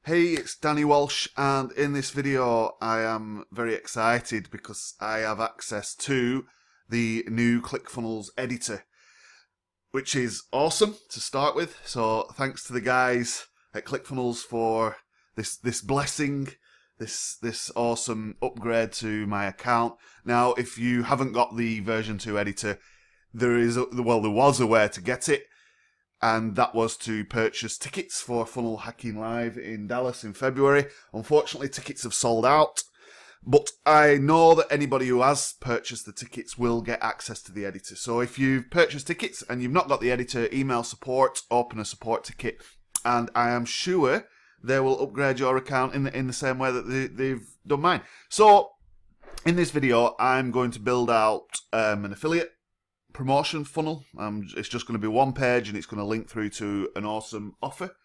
Hey, it's Danny Walsh, and in this video I am very excited because I have access to the new ClickFunnels editor, which is awesome to start with. So thanks to the guys at ClickFunnels for this blessing, this awesome upgrade to my account. Now, if you haven't got the version 2 editor, there was a way to get it. And that was to purchase tickets for Funnel Hacking Live in Dallas in February. Unfortunately, tickets have sold out, but I know that anybody who has purchased the tickets will get access to the editor. So if you've purchased tickets and you've not got the editor, email support, open a support ticket, and I am sure they will upgrade your account in the same way that they've done mine. So in this video, I'm going to build out an affiliate promotion funnel. It's just going to be one page and it's going to link through to an awesome offer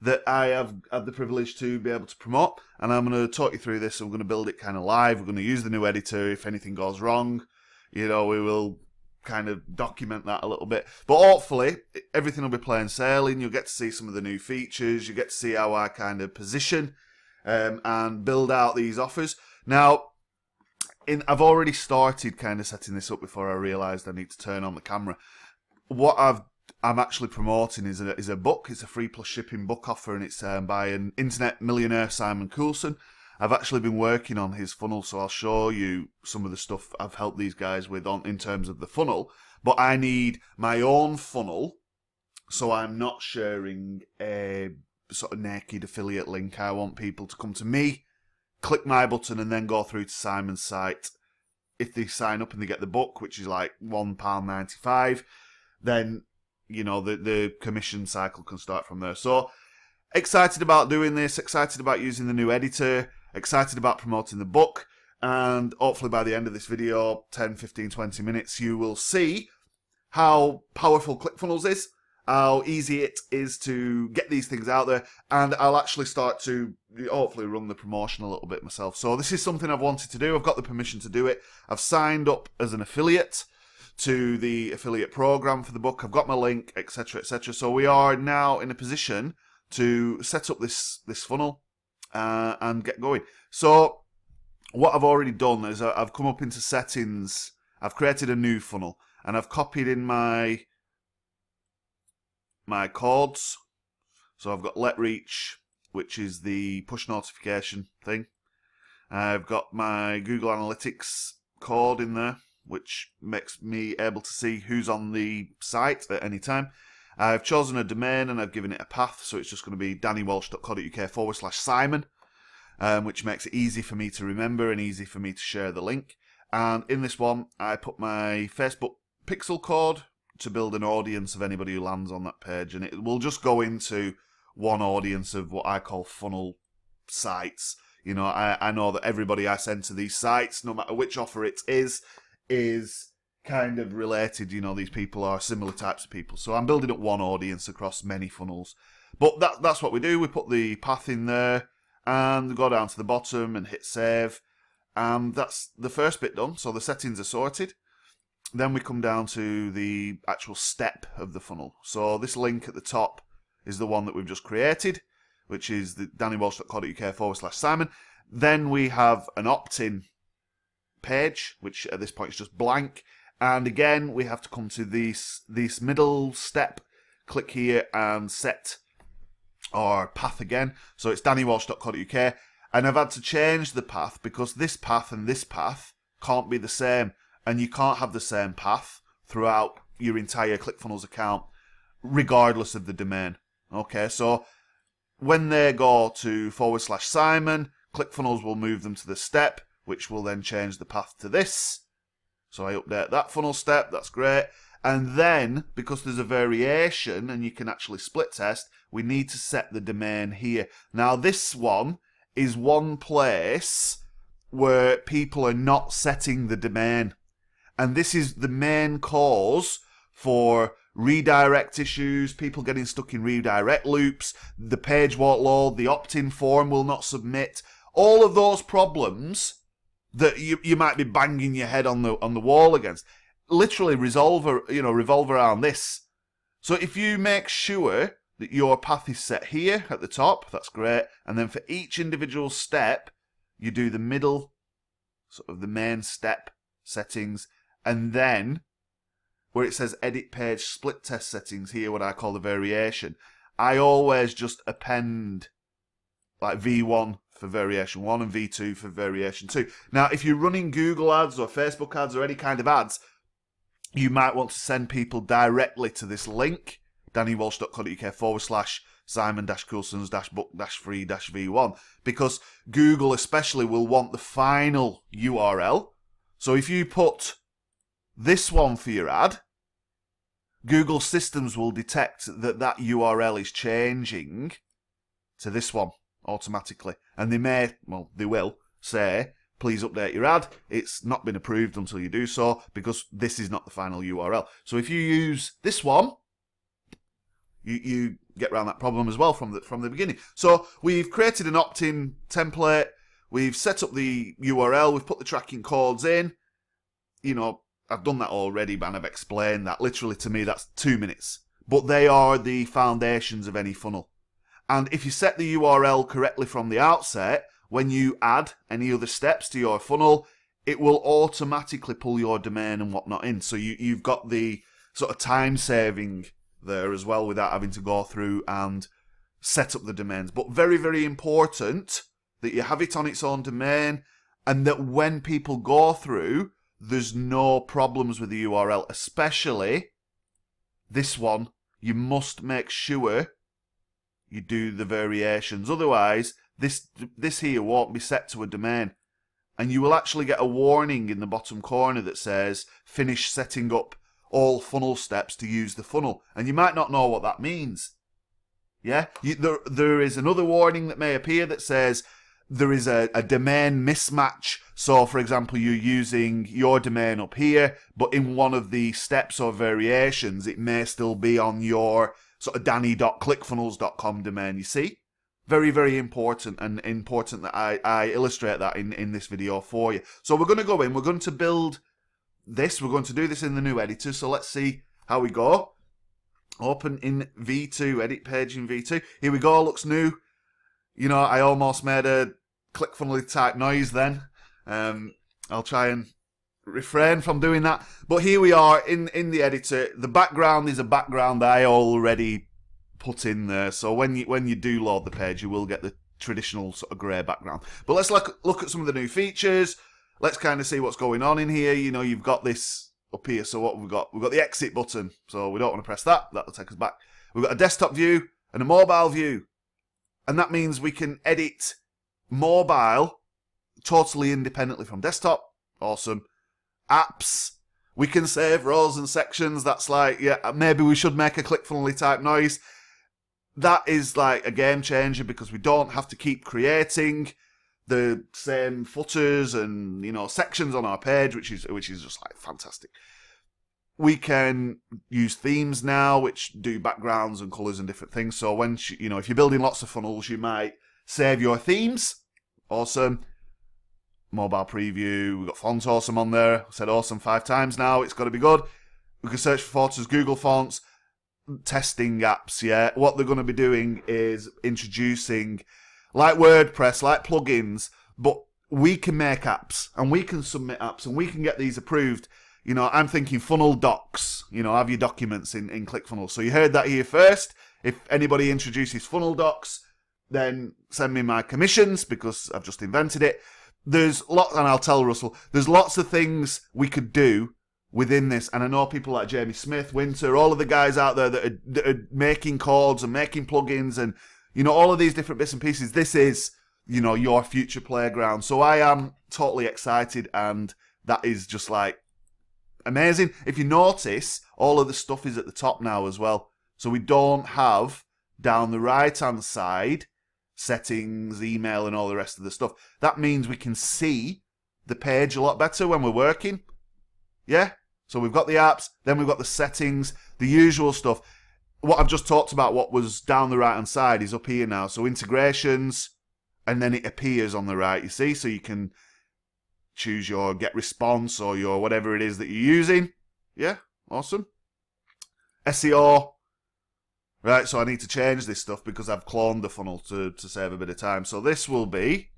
that I have had the privilege to be able to promote, and I'm going to talk you through this. I'm going to build it kind of live. We're going to use the new editor. If anything goes wrong, we will kind of document that a little bit, but hopefully everything will be plain sailing. You'll get to see some of the new features. You get to see how I kind of position and build out these offers. Now, I've already started kind of setting this up before I realised I need to turn on the camera. What I'm actually promoting is a book. It's a free plus shipping book offer, and it's by an internet millionaire, Simon Coulson. I've actually been working on his funnel, so I'll show you some of the stuff I've helped these guys with in terms of the funnel. But I need my own funnel, so I'm not sharing a sort of naked affiliate link. I want people to come to me, click my button, and then go through to Simon's site. If they sign up and they get the book, which is like £1.95, then the commission cycle can start from there. So excited about doing this, excited about using the new editor, excited about promoting the book, and hopefully by the end of this video, 10, 15, 20 minutes, you will see how powerful ClickFunnels is, how easy it is to get these things out there, and I'll actually start to hopefully run the promotion a little bit myself. So this is something I've wanted to do. I've got the permission to do it. I've signed up as an affiliate to the affiliate program for the book. I've got my link, etc., etc. So we are now in a position to set up this funnel and get going. So what I've already done is I've come up into settings. I've created a new funnel, and I've copied in my codes. So I've got let reach, which is the push notification thing. I've got my Google Analytics code in there, which makes me able to see who's on the site at any time. I've chosen a domain and I've given it a path, so it's just going to be dannywalsh.co.uk/Simon, which makes it easy for me to remember and easy for me to share the link. And in this one, I put my Facebook pixel code to build an audience of anybody who lands on that page, and it will just go into one audience of what I call funnel sites. I know that everybody I send to these sites, no matter which offer it is kind of related. These people are similar types of people, so I'm building up one audience across many funnels. But that's what we do. We put the path in there and go down to the bottom and hit save, and that's the first bit done. So the settings are sorted. Then we come down to the actual step of the funnel. So this link at the top is the one that we've just created, which is the dannywalsh.co.uk/Simon. Then we have an opt-in page, which at this point is just blank. And again, we have to come to this middle step, click here and set our path again. So it's dannywalsh.co.uk. And I've had to change the path because this path and this path can't be the same. And you can't have the same path throughout your entire ClickFunnels account, regardless of the domain. Okay, so when they go to /Simon, ClickFunnels will move them to the step, which will then change the path to this. So I update that funnel step, that's great. And then, because there's a variation and you can actually split test, we need to set the domain here. Now this one is one place where people are not setting the domain. And this is the main cause for redirect issues, people getting stuck in redirect loops, the page won't load, the opt-in form will not submit. All of those problems that you might be banging your head on the wall against literally revolve around this. So if you make sure that your path is set here at the top. That's great. And then for each individual step, you do the middle, sort of the main step settings, and then where it says edit page split test settings here, what I call the variation, I always just append like V1 for variation 1 and V2 for variation 2. Now, if you're running Google ads or Facebook ads or any kind of ads, you might want to send people directly to this link, dannywalsh.co.uk/Simon-Coulson's-book-free-V1, because Google especially will want the final URL. So if you put this one for your ad, Google systems will detect that that URL is changing to this one automatically. And they may, well, they will say, please update your ad. It's not been approved until you do so, because this is not the final URL. So if you use this one, you get around that problem as well from the beginning. So we've created an opt-in template. We've set up the URL. We've put the tracking codes in. You know, I've done that already, and I've explained that. Literally, to me, that's 2 minutes. But they are the foundations of any funnel. And if you set the URL correctly from the outset, when you add any other steps to your funnel, it will automatically pull your domain and whatnot in. So you've got the sort of time saving there as well without having to go through and set up the domains. But very, very important that you have it on its own domain, and that when people go through, there's no problems with the URL, especially this one. You must make sure you do the variations. Otherwise, this here won't be set to a domain. And you will actually get a warning in the bottom corner that says, finish setting up all funnel steps to use the funnel. And you might not know what that means. Yeah? There is another warning that may appear that says, there is a domain mismatch. So, for example, you're using your domain up here, but in one of the steps or variations, it may still be on your sort of danny.clickfunnels.com domain, you see? Very, very important, and important that I illustrate that in this video for you. So we're going to go in, we're going to build this, we're going to do this in the new editor, so let's see how we go. Open in V2, edit page in V2. Here we go, looks new. You know, I almost made a ClickFunnels type noise then. I'll try and refrain from doing that. But here we are in the editor. The background is a background that I already put in there. So when you do load the page, you will get the traditional sort of grey background. But let's look at some of the new features. Let's kind of see what's going on in here. You know, you've got this up here. So what we've got the exit button. So we don't want to press that. That'll take us back. We've got a desktop view and a mobile view. And that means we can edit mobile totally independently from desktop. Awesome. Apps. We can save rows and sections. That's like, yeah, maybe we should make a ClickFunnels type noise. That is like a game changer, because we don't have to keep creating the same footers and, you know, sections on our page, which is just like fantastic. We can use themes now, which do backgrounds and colours and different things. So when, you know, if you're building lots of funnels, you might save your themes. Awesome. Mobile preview. We've got Font Awesome on there. I said awesome 5 times now. It's got to be good. We can search for photos, Google Fonts. Testing apps, yeah. What they're going to be doing is introducing, like WordPress, like plugins, but we can make apps, and we can submit apps, and we can get these approved. You know, I'm thinking funnel docs. You know, have your documents in ClickFunnels. So you heard that here first. If anybody introduces funnel docs, then send me my commissions, because I've just invented it. There's lots, and I'll tell Russell, there's lots of things we could do within this. And I know people like Jamie Smith, Winter, all of the guys out there that are making codes and making plugins and, you know, all of these different bits and pieces. This is, you know, your future playground. So I am totally excited, and that is just like amazing. If you notice, all of the stuff is at the top now as well. So we don't have down the right-hand side settings, email, and all the rest of the stuff. That means we can see the page a lot better when we're working. Yeah? So we've got the apps, then we've got the settings, the usual stuff. What I've just talked about, what was down the right-hand side, is up here now. So integrations, and then it appears on the right, you see? So you can choose your get response or your whatever it is that you're using. Yeah? Awesome. SEO. Right, so I need to change this stuff because I've cloned the funnel to save a bit of time. So this will be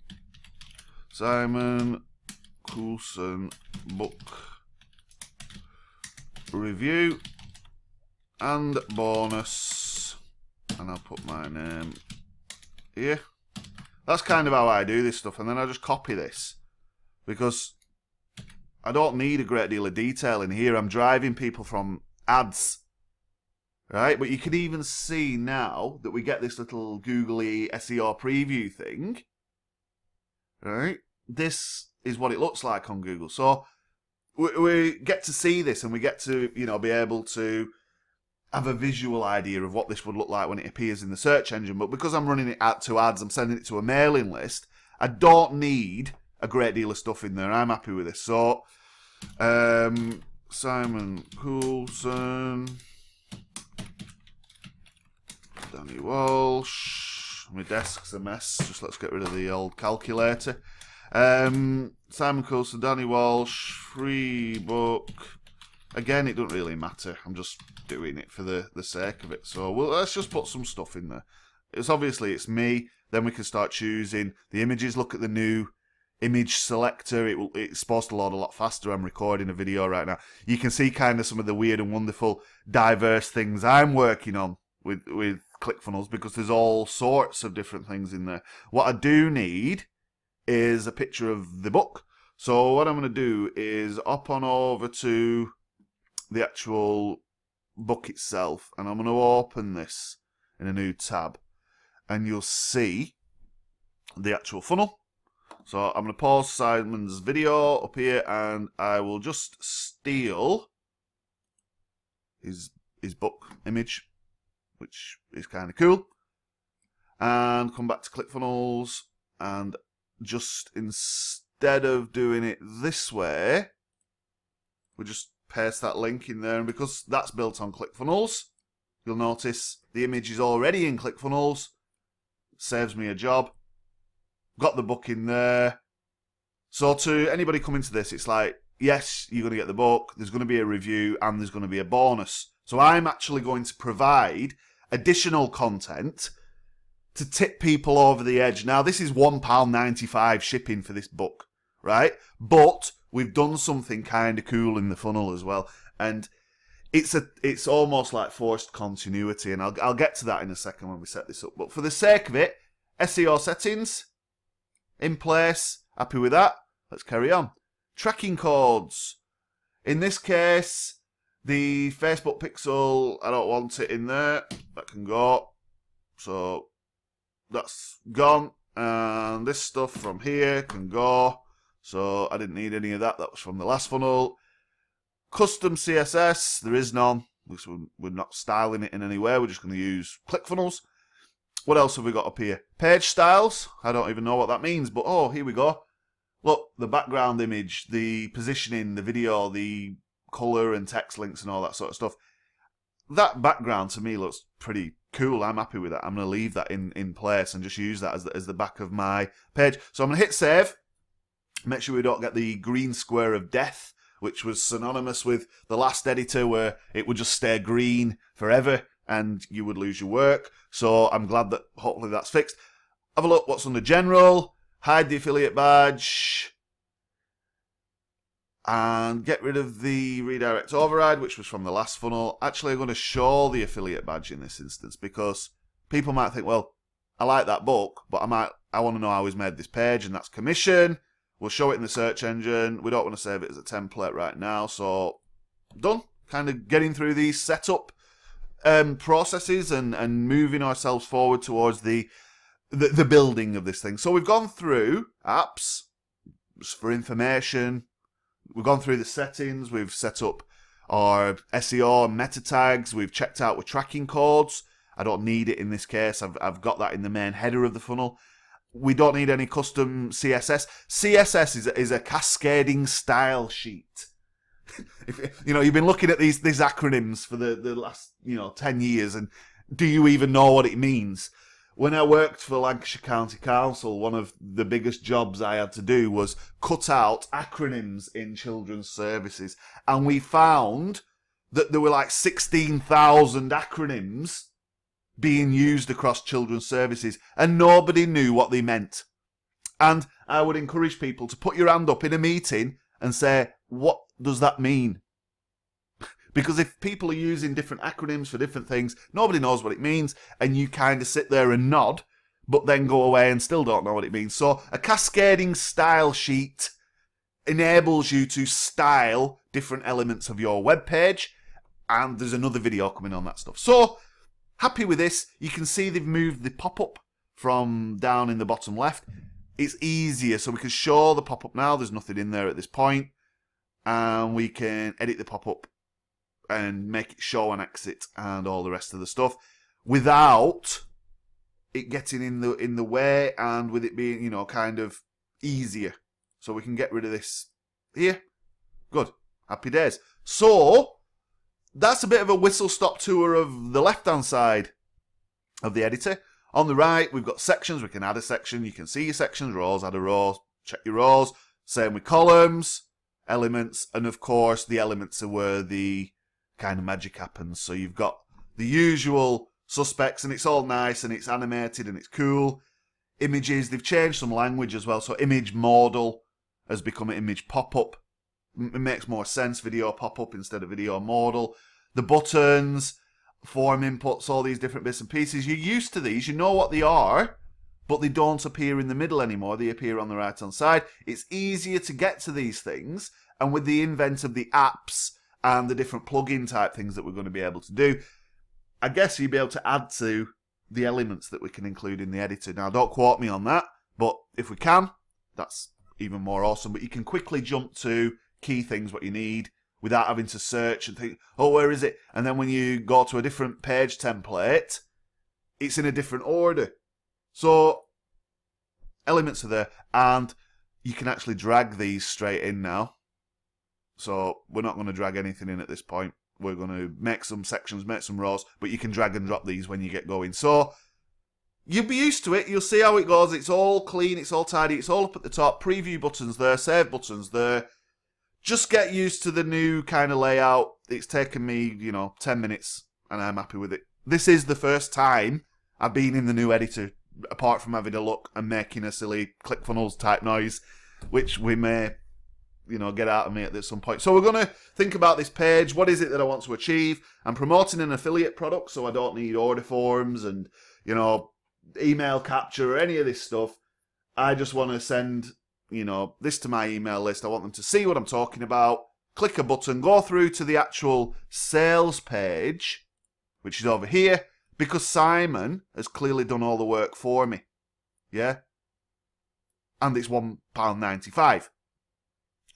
Simon Coulson book review and bonus, and I'll put my name here. That's kind of how I do this stuff, and then I just copy this because I don't need a great deal of detail in here. I'm driving people from ads, right? But you can even see now that we get this little googly SEO preview thing, right? This is what it looks like on Google. So we get to see this, and we get to, you know, be able to have a visual idea of what this would look like when it appears in the search engine. But because I'm running it out to ads, I'm sending it to a mailing list, I don't need a great deal of stuff in there. I'm happy with this. So Simon Coulson, Danny Walsh. My desk's a mess. Just let's get rid of the old calculator. Simon Coulson, Danny Walsh, free book. Again, it doesn't really matter. I'm just doing it for the sake of it. So let's just put some stuff in there. It's me. Then we can start choosing the images. Look at the new image selector. It's supposed to load a lot faster. I'm recording a video right now. You can see kind of some of the weird and wonderful, diverse things I'm working on with ClickFunnels, because there's all sorts of different things in there. What I do need is a picture of the book. So what I'm going to do is hop on over to the actual book itself, and I'm going to open this in a new tab, and you'll see the actual funnel. So I'm going to pause Simon's video up here, and I will just steal his book image, which is kind of cool, and come back to ClickFunnels, and just instead of doing it this way, we just paste that link in there, and because that's built on ClickFunnels, you'll notice the image is already in ClickFunnels. Saves me a job. Got the book in there. So to anybody coming to this, it's like, yes, you're going to get the book, there's going to be a review, and there's going to be a bonus. So I'm actually going to provide additional content to tip people over the edge. Now, this is £1.95 shipping for this book, right? But we've done something kind of cool in the funnel as well, and it's almost like forced continuity, and I'll get to that in a second when we set this up. But for the sake of it, SEO settings in place, happy with that. Let's carry on. Tracking codes. In this case, the Facebook pixel, I don't want it in there. That can go. So that's gone, and this stuff from here can go. So I didn't need any of that. That was from the last funnel. Custom CSS, there is none, because we're not styling it in any way. We're just going to use ClickFunnels. What else have we got up here? Page styles. I don't even know what that means, but oh, here we go. Look, the background image, the positioning, the video, the color and text links and all that sort of stuff. That background to me looks pretty cool. I'm happy with that. I'm going to leave that in place and just use that as the back of my page. So I'm going to hit save. Make sure we don't get the green square of death, which was synonymous with the last editor, where it would just stay green forever and you would lose your work. So I'm glad that hopefully that's fixed. Have a look what's under general. Hide the affiliate badge. And get rid of the redirect override, which was from the last funnel. Actually, I'm going to show the affiliate badge in this instance, because people might think, well, I like that book, but I want to know how he's made this page, and that's commission. We'll show it in the search engine. We don't want to save it as a template right now, so done. Kind of getting through these setup processes and moving ourselves forward towards the building of this thing. So we've gone through apps for information. We've gone through the settings. We've set up our SEO and meta tags. We've checked out with tracking codes. I don't need it in this case. I've got that in the main header of the funnel. We don't need any custom CSS. CSS is a cascading style sheet. You've been looking at these acronyms for the last 10 years, and do you even know what it means? When I worked for Lancashire County Council, one of the biggest jobs I had to do was cut out acronyms in children's services, and we found that there were like 16,000 acronyms being used across children's services, and nobody knew what they meant. And I would encourage people to put your hand up in a meeting and say, what does that mean? Because if people are using different acronyms for different things, nobody knows what it means, and you kind of sit there and nod, but then go away and still don't know what it means. So a cascading style sheet enables you to style different elements of your web page, and there's another video coming on that stuff. So, happy with this. You can see they've moved the pop-up from down in the bottom left. It's easier, so we can show the pop-up now. There's nothing in there at this point, and we can edit the pop-up and make it show and exit and all the rest of the stuff without it getting in the way, and with it being, you know, kind of easier. So we can get rid of this here. Good. Happy days. So that's a bit of a whistle-stop tour of the left-hand side of the editor. On the right, we've got sections. We can add a section. You can see your sections, rows, add a row, check your rows. Same with columns, elements, and of course the elements are where the kind of magic happens. So you've got the usual suspects, and it's all nice, and it's animated, and it's cool. Images, they've changed some language as well. So image modal has become an image pop-up. It makes more sense, video pop-up instead of video modal. The buttons, form inputs, all these different bits and pieces. You're used to these, you know what they are, but they don't appear in the middle anymore. They appear on the right-hand side. It's easier to get to these things, and with the invent of the apps and the different plugin type things that we're going to be able to do, I guess you'll be able to add to the elements that we can include in the editor. Now, don't quote me on that, but if we can, that's even more awesome. But you can quickly jump to key things, what you need, without having to search and think, oh, where is it? And then when you go to a different page template, it's in a different order. So elements are there, and you can actually drag these straight in now. So we're not going to drag anything in at this point. We're going to make some sections, make some rows, but you can drag and drop these when you get going. So you'll be used to it. You'll see how it goes. It's all clean. It's all tidy. It's all up at the top. Preview buttons there. Save buttons there. Just get used to the new kind of layout. It's taken me, 10 minutes, and I'm happy with it. This is the first time I've been in the new editor, apart from having a look and making a silly ClickFunnels type noise, which we may, get out of me at some point. So we're going to think about this page. What is it that I want to achieve? I'm promoting an affiliate product, so I don't need order forms and, email capture or any of this stuff. I just want to send this to my email list. I want them to see what I'm talking about, click a button, go through to the actual sales page, which is over here, because Simon has clearly done all the work for me. Yeah? And it's £1.95.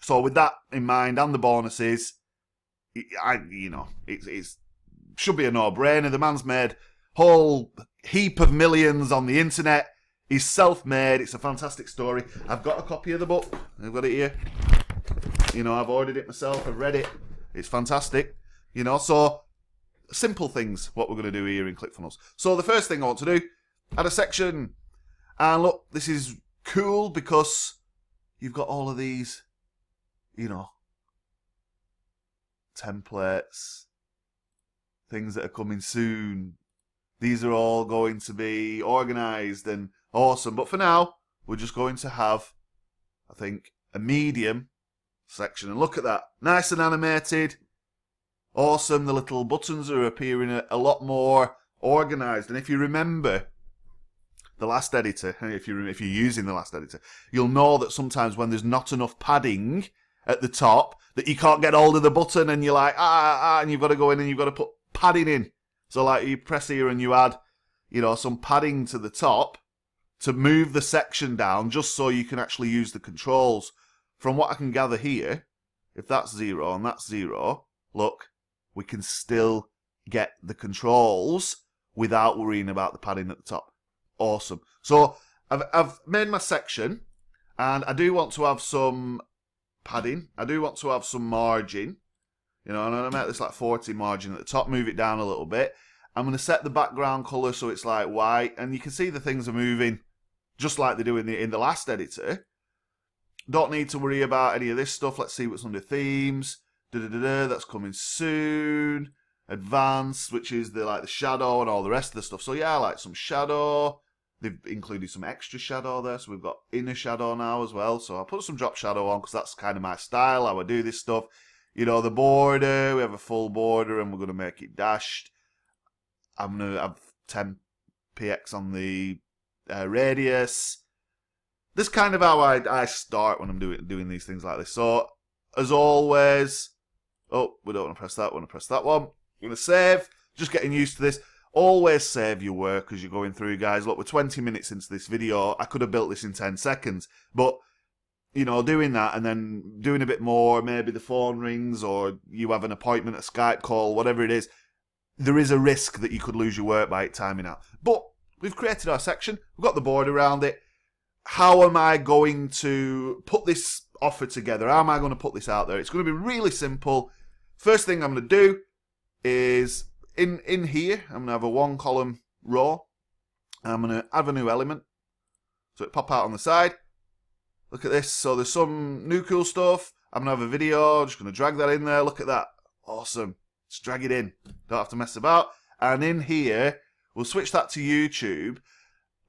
So with that in mind, and the bonuses, it should be a no-brainer. The man's made a whole heap of millions on the internet. He's self-made. It's a fantastic story. I've got a copy of the book. I've got it here. I've ordered it myself. I've read it. It's fantastic. So simple things, what we're going to do here in ClickFunnels. So the first thing I want to do, add a section. And look, this is cool because you've got all of these, templates, things that are coming soon. These are all going to be organized and awesome. But for now, we're just going to have, I think, a medium section. And look at that. Nice and animated. Awesome. The little buttons are appearing a lot more organized. And if you remember the last editor, if you're using the last editor, you'll know that sometimes when there's not enough padding at the top, that you can't get hold of the button and you're like, and you've got to go in and you've got to put padding in. So like you press here and you add, some padding to the top to move the section down just so you can actually use the controls. From what I can gather here, if that's 0 and that's 0, look, we can still get the controls without worrying about the padding at the top. Awesome. So I've made my section, and I do want to have some padding. I do want to have some margin. And I make this like 40 margin at the top, move it down a little bit. I'm going to set the background color so it's like white, and you can see the things are moving just like they do in the last editor. Don't need to worry about any of this stuff. Let's see what's under themes. That's coming soon. advanced, which is the shadow and all the rest of the stuff. So yeah, I like some shadow. They've included some extra shadow there, so we've got inner shadow now as well. So I'll put some drop shadow on because that's kind of my style, how I do this stuff. You know, the border, we have a full border and we're going to make it dashed. I'm going to have 10px on the radius. This is kind of how I start when I'm doing these things like this. So, as always, oh, we don't want to press that, we want to press that one. We're going to save, just getting used to this. Always save your work as you're going through, guys. Look, we're 20 minutes into this video. I could have built this in 10 seconds. But, you know, doing that and then doing a bit more, maybe the phone rings or you have an appointment, a Skype call, whatever it is, there is a risk that you could lose your work by it timing out. But we've created our section. We've got the board around it. How am I going to put this offer together? How am I going to put this out there? It's going to be really simple. First thing I'm going to do is in here, I'm going to have a 1-column row. I'm going to add a new element. So it pop out on the side. Look at this. So there's some new cool stuff. I'm going to have a video. I'm just going to drag that in there. Look at that. Awesome. Just drag it in. Don't have to mess about. And in here, we'll switch that to YouTube.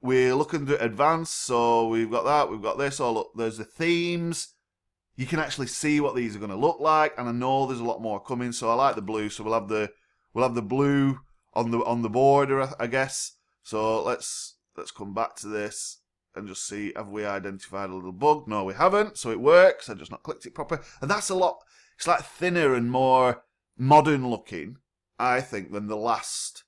We're looking at advanced. So we've got that. We've got this. Oh, look, there's the themes. You can actually see what these are going to look like. And I know there's a lot more coming. So I like the blue. So we'll have the blue on the border, I guess. So let's come back to this and just see, have we identified a little bug? No, we haven't. So it works. I just not clicked it proper. And that's a lot. It's like thinner and more modern looking, I think, than the last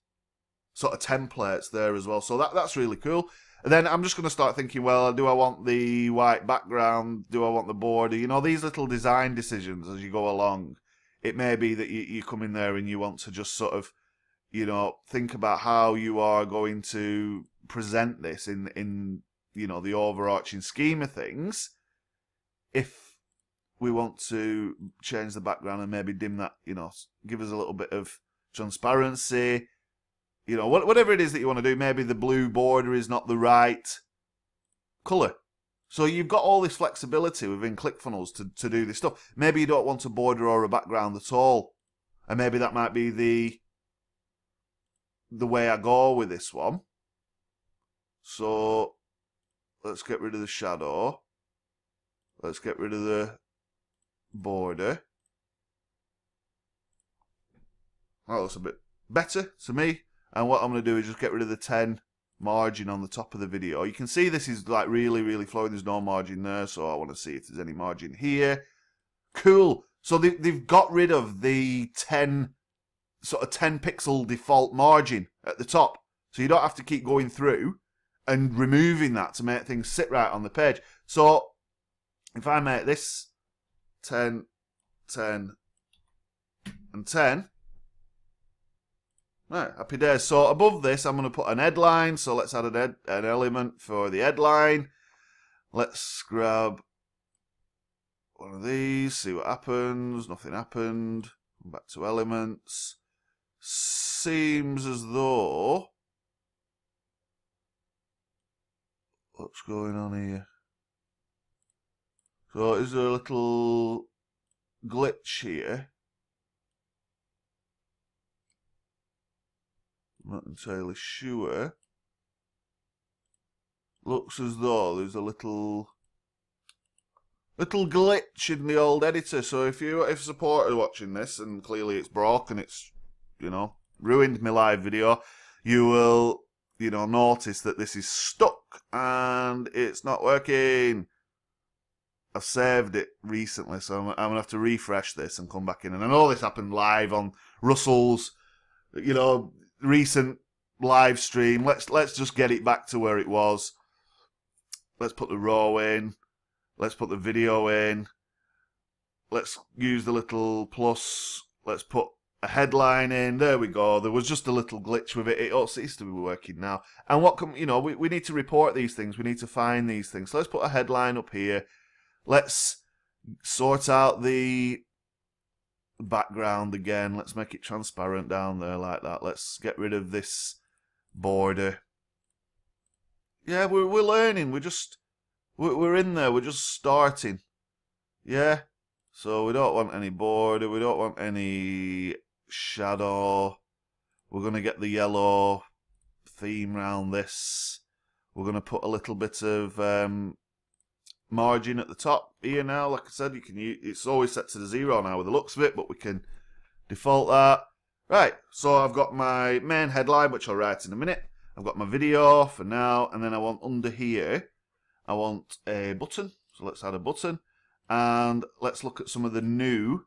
sort of templates there as well. So that's really cool. And then I'm just going to start thinking, well, do I want the white background? Do I want the border? You know, these little design decisions as you go along. It may be that you come in there and you want to just sort of, you know, think about how you are going to present this in you know, the overarching scheme of things. If we want to change the background and maybe dim that, you know, give us a little bit of transparency, you know, whatever it is that you want to do, maybe the blue border is not the right colour. So you've got all this flexibility within ClickFunnels to do this stuff. Maybe you don't want a border or a background at all. And maybe that might be the way I go with this one. So let's get rid of the shadow. Let's get rid of the border. That looks a bit better to me. And what I'm going to do is just get rid of the 10 margin on the top of the video. You can see this is like really flowing. There's no margin there, so I want to see if there's any margin here. Cool. So they've got rid of the 10 pixel default margin at the top. So you don't have to keep going through and removing that to make things sit right on the page. So if I make this 10, 10, and 10, right, happy days. So above this, I'm going to put an headline. So let's add an element for the headline. Let's grab one of these, see what happens. Nothing happened. Come back to elements. Seems as though... What's going on here? So is there a little glitch here? I'm not entirely sure. Looks as though there's a little glitch in the old editor. So if a supporter watching this and clearly it's broken, it's, you know, ruined my live video, you will, you know, notice that this is stuck and it's not working. I've saved it recently, so I'm gonna have to refresh this and come back in. And I know this happened live on Russell's, you know, recent live stream. Let's just get it back to where it was. Let's put the row in. Let's put the video in. Let's use the little plus. Let's put a headline in. There we go. There was just a little glitch with it. It all seems to be working now. And what can, you know, we need to report these things. We need to find these things. So let's put a headline up here. Let's sort out the background again. Let's make it transparent down there like that. Let's get rid of this border. Yeah, we're learning. We're in there. We're just starting. Yeah. So we don't want any border. We don't want any shadow. We're going to get the yellow theme around this. We're going to put a little bit of margin at the top here now. Like I said, you can use, it's always set to the 0 now with the looks of it, but we can default that. Right, so I've got my main headline, which I'll write in a minute. I've got my video for now, and then I want under here, I want a button. So let's add a button, and let's look at some of the new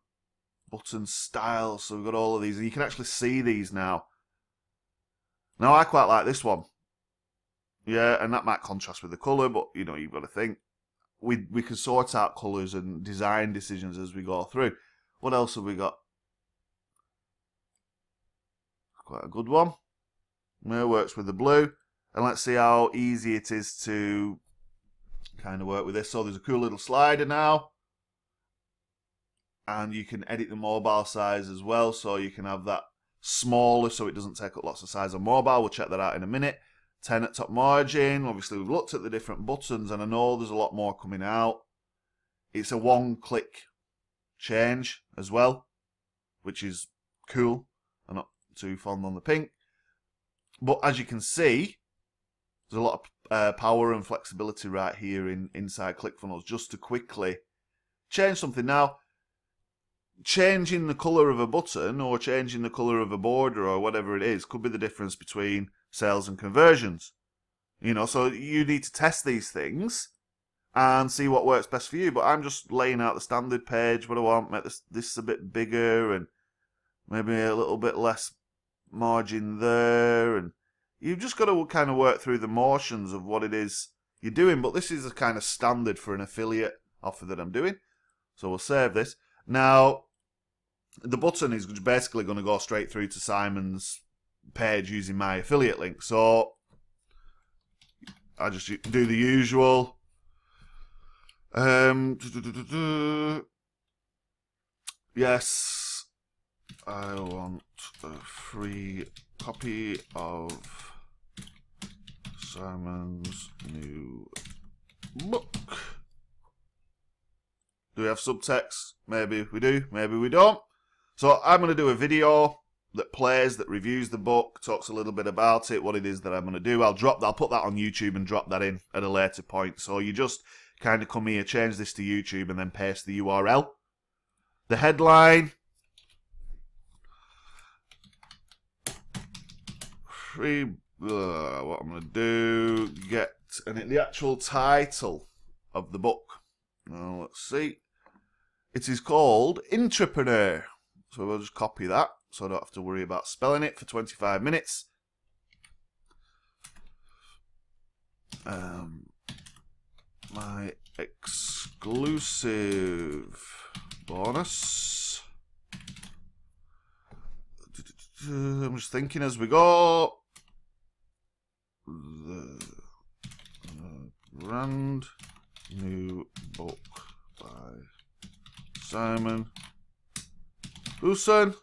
button styles. So we've got all of these, and you can actually see these now. Now I quite like this one. Yeah, and that might contrast with the colour, but you know, you've got to think. We can sort out colours and design decisions as we go through. What else have we got? Quite a good one. Yeah, works with the blue. And let's see how easy it is to kind of work with this. So there's a cool little slider now. And you can edit the mobile size as well. So you can have that smaller so it doesn't take up lots of size on mobile. We'll check that out in a minute. 10 at top margin. Obviously we've looked at the different buttons and I know there's a lot more coming out. It's a one-click change as well, which is cool. I'm not too fond on the pink. But as you can see, there's a lot of power and flexibility right here inside ClickFunnels just to quickly change something. Now, changing the colour of a button or changing the colour of a border or whatever it is could be the difference between sales and conversions. You know, so you need to test these things and see what works best for you. But I'm just laying out the standard page. What I want, make this a bit bigger and maybe a little bit less margin there. And you've just got to kind of work through the motions of what it is you're doing. But this is a kind of standard for an affiliate offer that I'm doing. So we'll save this. Now, the button is basically going to go straight through to Simon's page using my affiliate link. So I just do the usual. Yes, I want a free copy of Simon's new book. Do we have subtext? Maybe we do, maybe we don't. So I'm going to do a video that plays, that reviews the book, talks a little bit about it, what it is that I'm going to do. I'll put that on YouTube and drop that in at a later point. So you just kind of come here, change this to YouTube, and then paste the URL. The headline. What I'm going to do, and the actual title of the book. Now, let's see. It is called Intrapreneur. So we'll just copy that, so I don't have to worry about spelling it for 25 minutes. My exclusive bonus. I'm just thinking as we go. The brand new book by Simon Husson.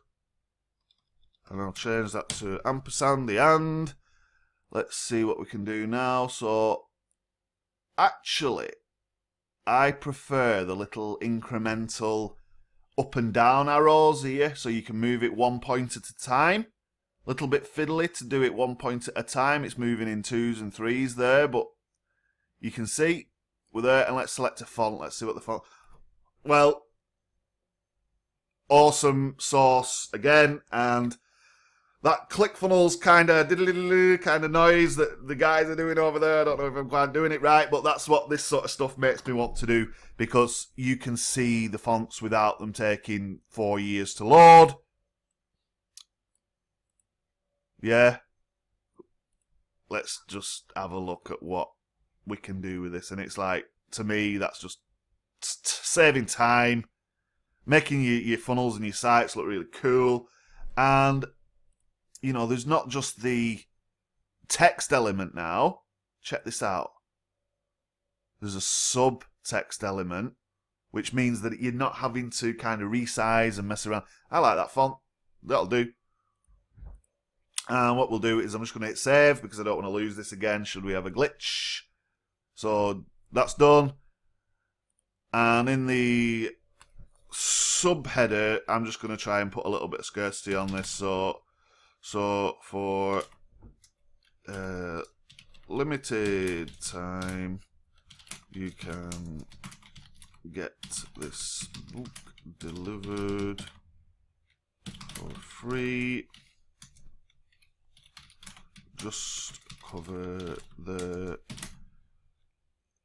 And I'll change that to ampersand, the and. Let's see what we can do now. So, actually, I prefer the little incremental up and down arrows here, so you can move it 1 point at a time. A little bit fiddly to do it 1 point at a time. It's moving in 2s and 3s there, but you can see we're there. And let's select a font. Let's see what the font. Well, awesome source again, and that ClickFunnels kind of noise that the guys are doing over there. I don't know if I'm quite doing it right, but that's what this sort of stuff makes me want to do, because you can see the fonts without them taking 4 years to load. Yeah. Let's just have a look at what we can do with this. And it's like, to me, that's just saving time, making your funnels and your sites look really cool. And you know, there's not just the text element now. Check this out. There's a subtext element, which means that you're not having to kind of resize and mess around. I like that font. That'll do. And what we'll do is I'm just going to hit save because I don't want to lose this again should we have a glitch. So that's done. And in the subheader, I'm just going to try and put a little bit of scarcity on this. So for limited time, you can get this book delivered for free. Just cover the...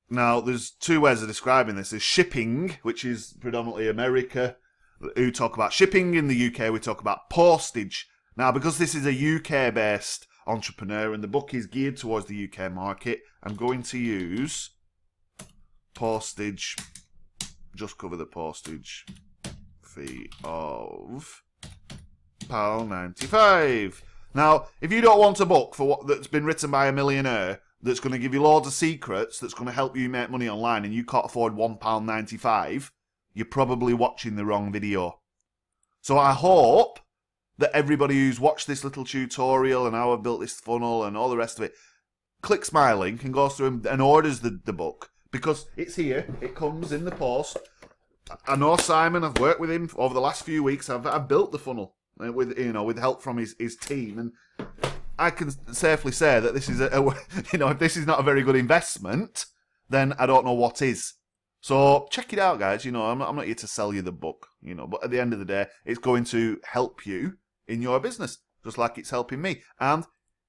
Now, there's two ways of describing this. There's shipping, which is predominantly America, who talk about shipping. In the UK, we talk about postage. Now, because this is a UK-based entrepreneur and the book is geared towards the UK market, I'm going to use postage, just cover the postage fee of £1.95. Now, if you don't want a book for that's been written by a millionaire that's going to give you loads of secrets, that's going to help you make money online, and you can't afford £1.95, you're probably watching the wrong video. So I hope that everybody who's watched this little tutorial and how I've built this funnel and all the rest of it clicks my link and goes through and orders the book, because it's here, it comes in the post. I know Simon, I've worked with him over the last few weeks. I've built the funnel with help from his team, and I can safely say that this is if this is not a very good investment, then I don't know what is. So check it out, guys. I'm not here to sell you the book, but at the end of the day, it's going to help you in your business, just like it's helping me. And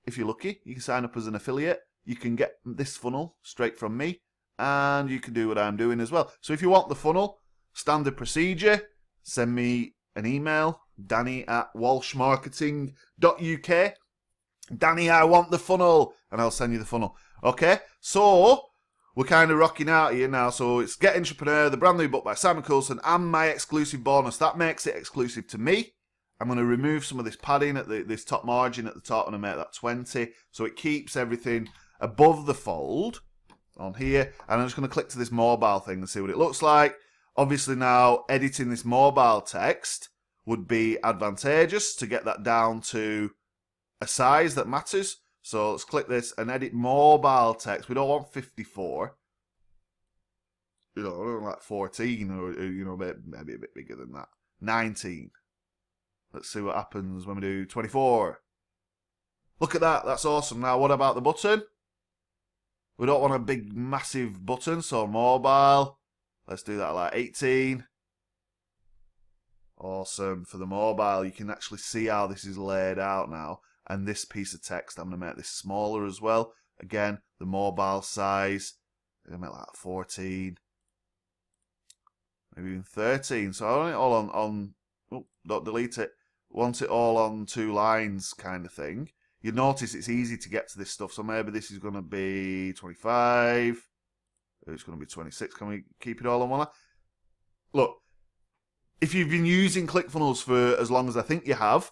if you're lucky, you can sign up as an affiliate. You can get this funnel straight from me, and you can do what I'm doing as well. So if you want the funnel, standard procedure, send me an email, danny@walshmarketing.uk. Danny, I want the funnel, and I'll send you the funnel. Okay, so we're kind of rocking out here now. So it's Get Entrepreneur, the brand new book by Simon Coulson, and my exclusive bonus. That makes it exclusive to me. I'm going to remove some of this padding at this top margin at the top, and I make that 20, so it keeps everything above the fold on here. And I'm just going to click to this mobile thing and see what it looks like. Obviously now editing this mobile text would be advantageous to get that down to a size that matters. So let's click this and edit mobile text. We don't want 54. Like 14 or maybe a bit bigger than that. 19. Let's see what happens when we do 24. Look at that. That's awesome. Now what about the button? We don't want a big massive button, so mobile. Let's do that like 18. Awesome. For the mobile, you can actually see how this is laid out now. And this piece of text, I'm going to make this smaller as well. Again, the mobile size, I'm going to make like 14. Maybe even 13. So I want it all on oh, don't delete it. Want it all on 2 lines kind of thing. You'll notice it's easy to get to this stuff. So maybe this is going to be 25. It's going to be 26. Can we keep it all on one line? Look, if you've been using ClickFunnels for as long as I think you have,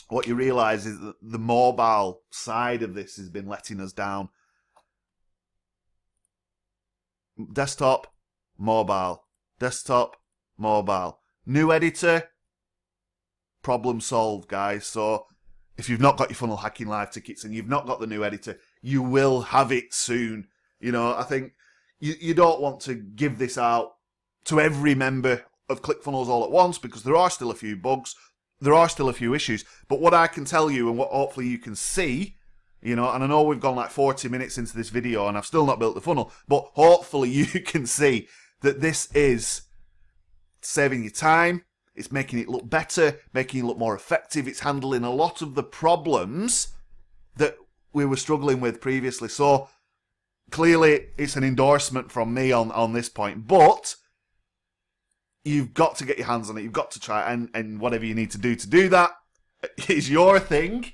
what you realise is that the mobile side of this has been letting us down. Desktop, mobile. Desktop, mobile. New editor, problem solved, guys. So if you've not got your Funnel Hacking Live tickets and you've not got the new editor, you will have it soon. I think you don't want to give this out to every member of ClickFunnels all at once, because there are still a few bugs, there are still a few issues. But what I can tell you, and what hopefully you can see, and I know we've gone like 40 minutes into this video and I've still not built the funnel, but hopefully you can see that this is saving you time, it's making it look better, making it look more effective, it's handling a lot of the problems that we were struggling with previously. So clearly it's an endorsement from me on this point, but you've got to get your hands on it. You've got to try it, and whatever you need to do that is your thing.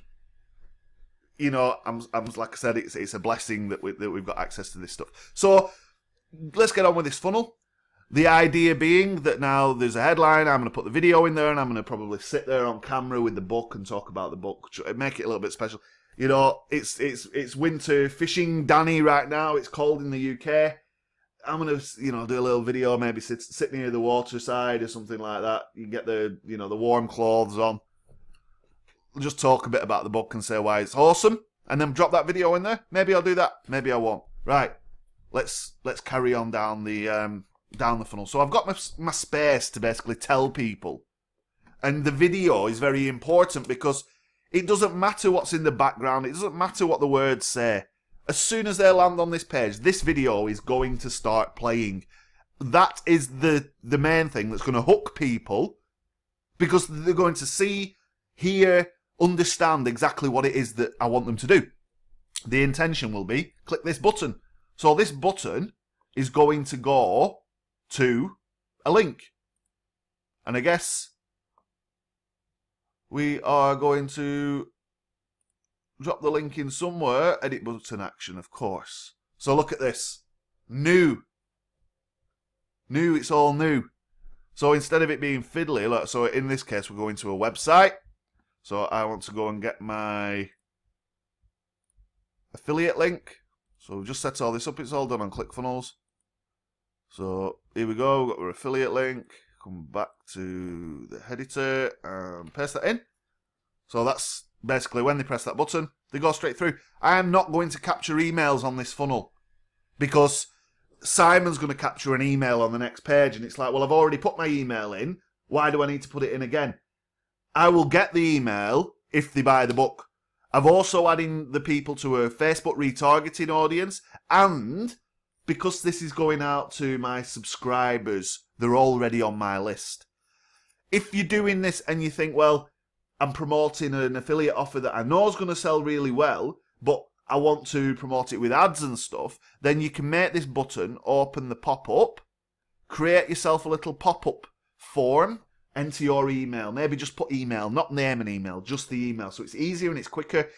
I'm like I said, it's a blessing that we've got access to this stuff. So let's get on with this funnel. The idea being that now there's a headline. I'm going to put the video in there, and I'm going to probably sit there on camera with the book and talk about the book, make it a little bit special. It's winter fishing, Danny, right now. It's cold in the UK. I'm going to, do a little video, maybe sit near the waterside or something like that. You can get the, the warm clothes on. Just talk a bit about the book and say why it's awesome, and then drop that video in there. Maybe I'll do that. Maybe I won't. Right. Let's carry on down the down the funnel. So I've got my space to basically tell people. And the video is very important because it doesn't matter what's in the background. It doesn't matter what the words say. As soon as they land on this page, this video is going to start playing. That is the main thing that's going to hook people, because they're going to see, hear, understand exactly what it is that I want them to do. The intention will be, click this button. So this button is going to go to a link. And I guess we are going to drop the link in somewhere. Edit button action, of course. So look at this. New. New, it's all new. So instead of it being fiddly, look, so in this case we're going to a website. So I want to go and get my affiliate link. So we've just set all this up. It's all done on ClickFunnels. So here we go. We've got our affiliate link. Come back to the editor and paste that in. So that's basically when they press that button, they go straight through. I am not going to capture emails on this funnel because Simon's going to capture an email on the next page, and it's like, well, I've already put my email in. Why do I need to put it in again? I will get the email if they buy the book. I've also adding the people to a Facebook retargeting audience, and because this is going out to my subscribers, they're already on my list. If you're doing this and you think, well, I'm promoting an affiliate offer that I know is going to sell really well, but I want to promote it with ads and stuff, then you can make this button, open the pop-up, create yourself a little pop-up form, enter your email. Maybe just put email, not name and email, just the email. So it's easier and it's quicker.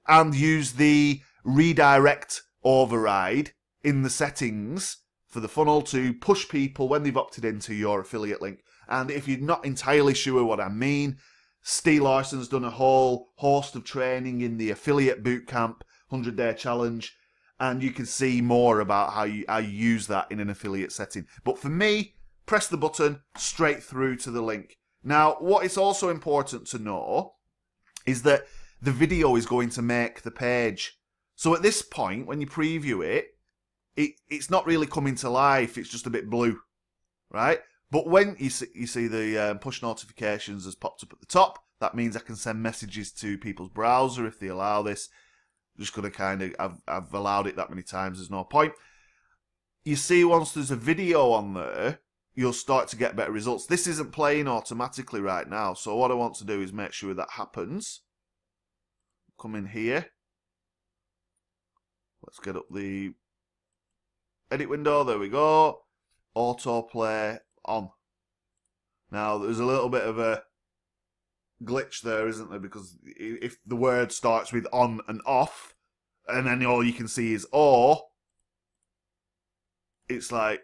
And use the redirect override in the settings for the funnel to push people when they've opted into your affiliate link. And if you're not entirely sure what I mean, Steve Larson's done a whole host of training in the affiliate bootcamp 100-day challenge, and you can see more about how you use that in an affiliate setting. But for me, press the button straight through to the link. Now, what is also important to know is that the video is going to make the page. So at this point, when you preview it, it's not really coming to life. It's just a bit blue, right? But when you see the push notifications has popped up at the top, that means I can send messages to people's browser if they allow this. I'm just going to kind of, I've allowed it that many times, there's no point. You see, once there's a video on there, you'll start to get better results. This isn't playing automatically right now, so what I want to do is make sure that happens. Come in here. Let's get up the edit window, there we go. Autoplay on. Now, there's a little bit of a glitch there, isn't there? Because if the word starts with on and off, and then all you can see is or, it's like,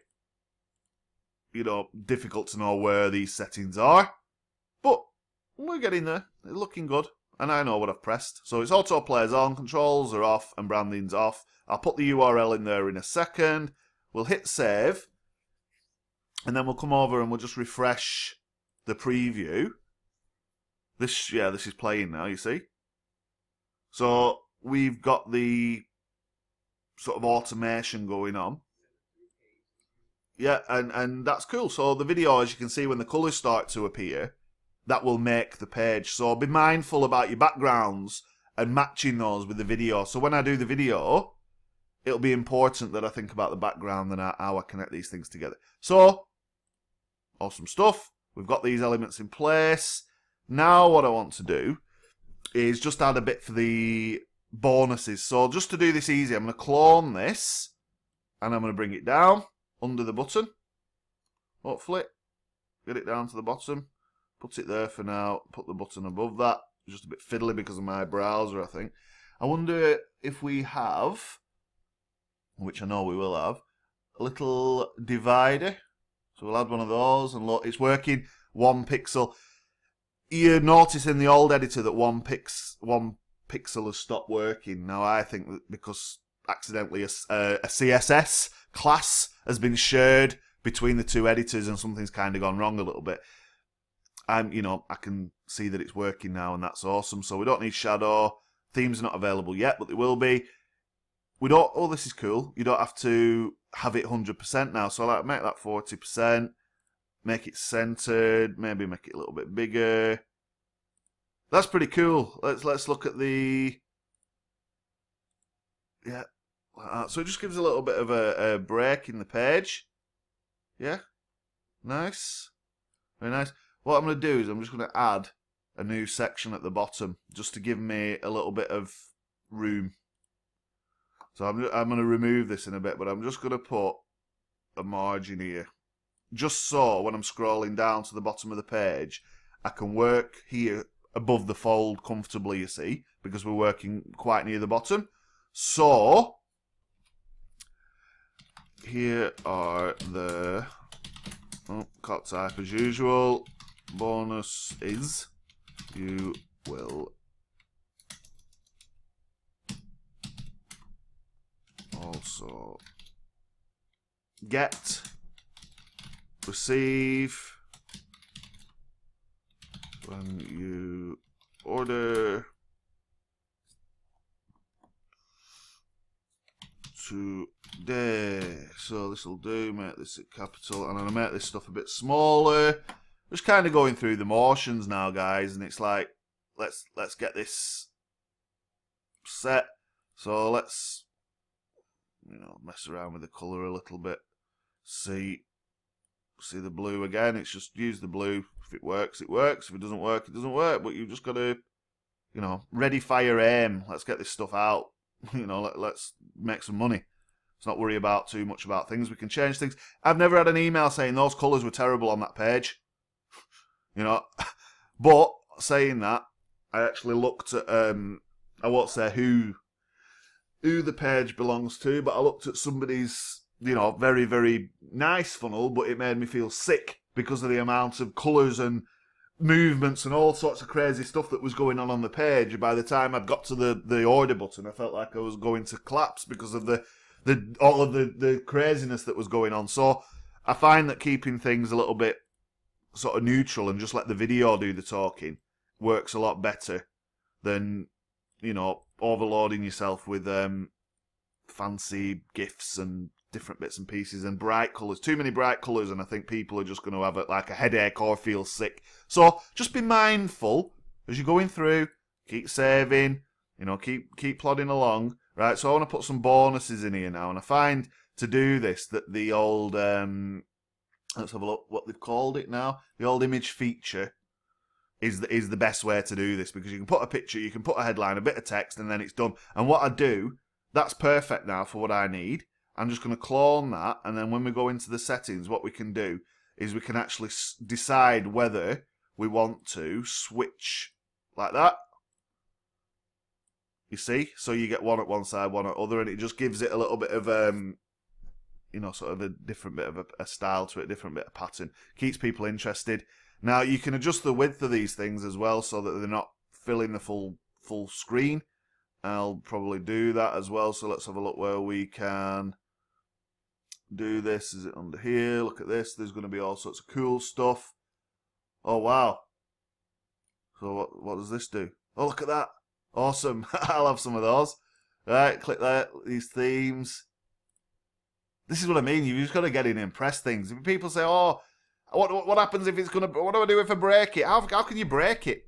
you know, difficult to know where these settings are. But we're getting there. It's looking good. And I know what I've pressed. So it's autoplays on, controls are off, and branding's off. I'll put the URL in there in a second. We'll hit save. And then we'll come over and we'll just refresh the preview. This is playing now, you see. So we've got the sort of automation going on. Yeah, and that's cool. So the video, as you can see, when the colours start to appear, that will make the page. So be mindful about your backgrounds and matching those with the video. So when I do the video, it'll be important that I think about the background and how I connect these things together. So, awesome stuff. We've got these elements in place. Now what I want to do is just add a bit for the bonuses. So just to do this easy, I'm going to clone this and I'm going to bring it down under the button. Hopefully, get it down to the bottom. Put it there for now. Put the button above that. Just a bit fiddly because of my browser, I think. I wonder if we have, which I know we will have, a little divider. So we'll add one of those, and look, it's working. 1 pixel. You notice in the old editor that one pixel has stopped working. Now I think that because accidentally a CSS class has been shared between the two editors and something's kind of gone wrong a little bit. You know, I can see that it's working now, and that's awesome. So we don't need shadow. Themes are not available yet, but they will be. we don't, oh, this is cool. You don't have to have it 100% now. So like make that 40%, make it centered, maybe make it a little bit bigger. That's pretty cool. Let's look at the, yeah, like that. So it just gives a little bit of a break in the page. Yeah, nice, very nice. What I'm going to do is I'm just going to add a new section at the bottom just to give me a little bit of room. So I'm going to remove this in a bit, but I'm just going to put a margin here. Just so when I'm scrolling down to the bottom of the page, I can work here above the fold comfortably, you see, because we're working quite near the bottom. So, here are the, oh, can't type as usual, bonus is, you will also get, receive, when you order today. So this will do, make this a capital, and I'm gonna make this stuff a bit smaller. Just kind of going through the motions now, guys, and it's like, let's get this set. So let's, you know, mess around with the color a little bit. See the blue again. It's just use the blue. If it works, it works. If it doesn't work, it doesn't work. But you've just got to, you know, ready, fire, aim. Let's get this stuff out. You know, let's make some money. Let's not worry about too much about things. We can change things. I've never had an email saying those colours were terrible on that page. You know, but saying that, I actually looked at, I won't say who the page belongs to, but I looked at somebody's, you know, very, very nice funnel, but it made me feel sick because of the amount of colours and movements and all sorts of crazy stuff that was going on the page. By the time I'd got to the order button, I felt like I was going to collapse because of all of the craziness that was going on. So I find that keeping things a little bit sort of neutral and just let the video do the talking works a lot better than, you know, overloading yourself with fancy GIFs and different bits and pieces and bright colours. Too many bright colours, and I think people are just going to have like a headache or feel sick. So just be mindful as you're going through. Keep saving, you know, keep plodding along. Right, so I want to put some bonuses in here now, and I find to do this that the old let's have a look what they've called it now. The old image feature is the best way to do this, because you can put a picture, you can put a headline, a bit of text, and then it's done. And what I do, that's perfect now for what I need. I'm just going to clone that, and then when we go into the settings, what we can do is we can actually decide whether we want to switch like that. You see? So you get one at one side, one at the other, and it just gives it a little bit of, you know, sort of a different bit of a style to it, a different bit of pattern. Keeps people interested. Now, you can adjust the width of these things as well so that they're not filling the full screen. I'll probably do that as well. So let's have a look where we can do this. Is it under here? Look at this. There's going to be all sorts of cool stuff. Oh, wow. So what does this do? Oh, look at that. Awesome. I'll have some of those. Right, click that. These themes. This is what I mean. You've just got to get in and press things. If people say, oh, what happens if it's going to... What do I do if I break it? How can you break it?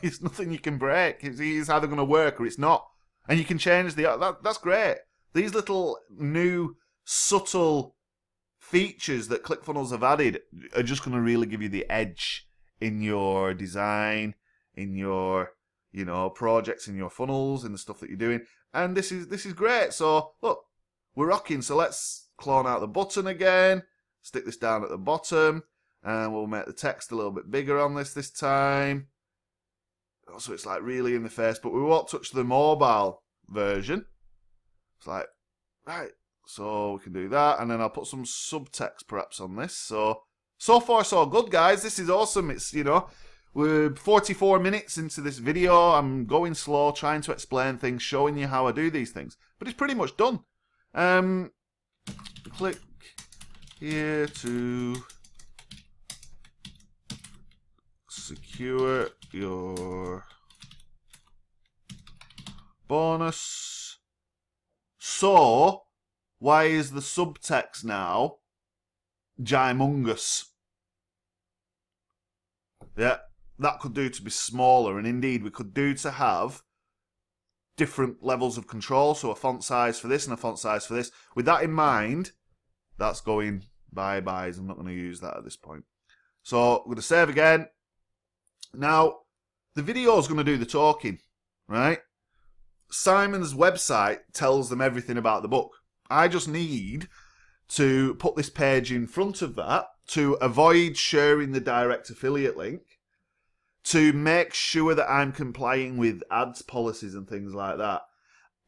It's nothing you can break. It's either going to work or it's not. And you can change the... That's great. These little new subtle features that ClickFunnels have added are just going to really give you the edge in your design, in your, you know, projects, in your funnels, in the stuff that you're doing. And this is great. So, look, we're rocking. So let's clone out the button again. Stick this down at the bottom, and we'll make the text a little bit bigger on this time. So it's like really in the face, but we won't touch the mobile version. It's like, right, so we can do that, and then I'll put some subtext perhaps on this. So far so good, guys. This is awesome. It's, you know, we're 44 minutes into this video. I'm going slow, trying to explain things, showing you how I do these things, but it's pretty much done. Click here to secure your bonus So, why is the subtext now gymongous? Yeah, that could do to be smaller, and indeed we could do to have different levels of control, so a font size for this and a font size for this. With that in mind, that's going bye-byes. I'm not going to use that at this point. So I'm going to save again. Now, the video is going to do the talking, right? Simon's website tells them everything about the book. I just need to put this page in front of that to avoid sharing the direct affiliate link, to make sure that I'm complying with ads policies and things like that.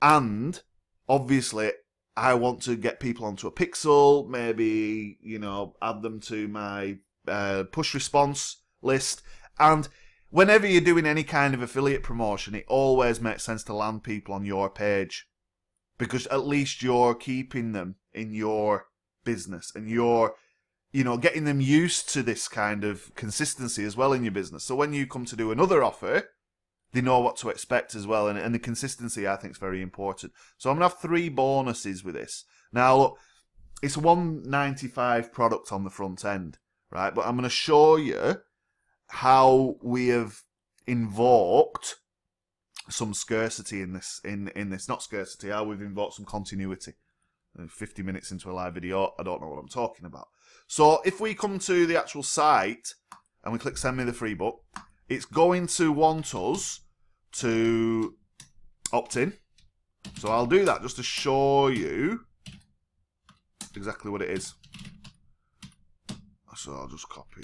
And obviously, I want to get people onto a pixel, maybe, you know, add them to my push response list. And whenever you're doing any kind of affiliate promotion, it always makes sense to land people on your page, because at least you're keeping them in your business and you're, you know, getting them used to this kind of consistency as well in your business. So when you come to do another offer, they know what to expect as well. And the consistency, I think, is very important. So I'm going to have 3 bonuses with this. Now, look, it's a $1.95 product on the front end, right? But I'm going to show you how we have invoked some scarcity in this. In this, not scarcity, how we've invoked some continuity. 50 minutes into a live video, I don't know what I'm talking about. So if we come to the actual site and we click send me the free book, it's going to want us to opt in. So I'll do that just to show you exactly what it is. So I'll just copy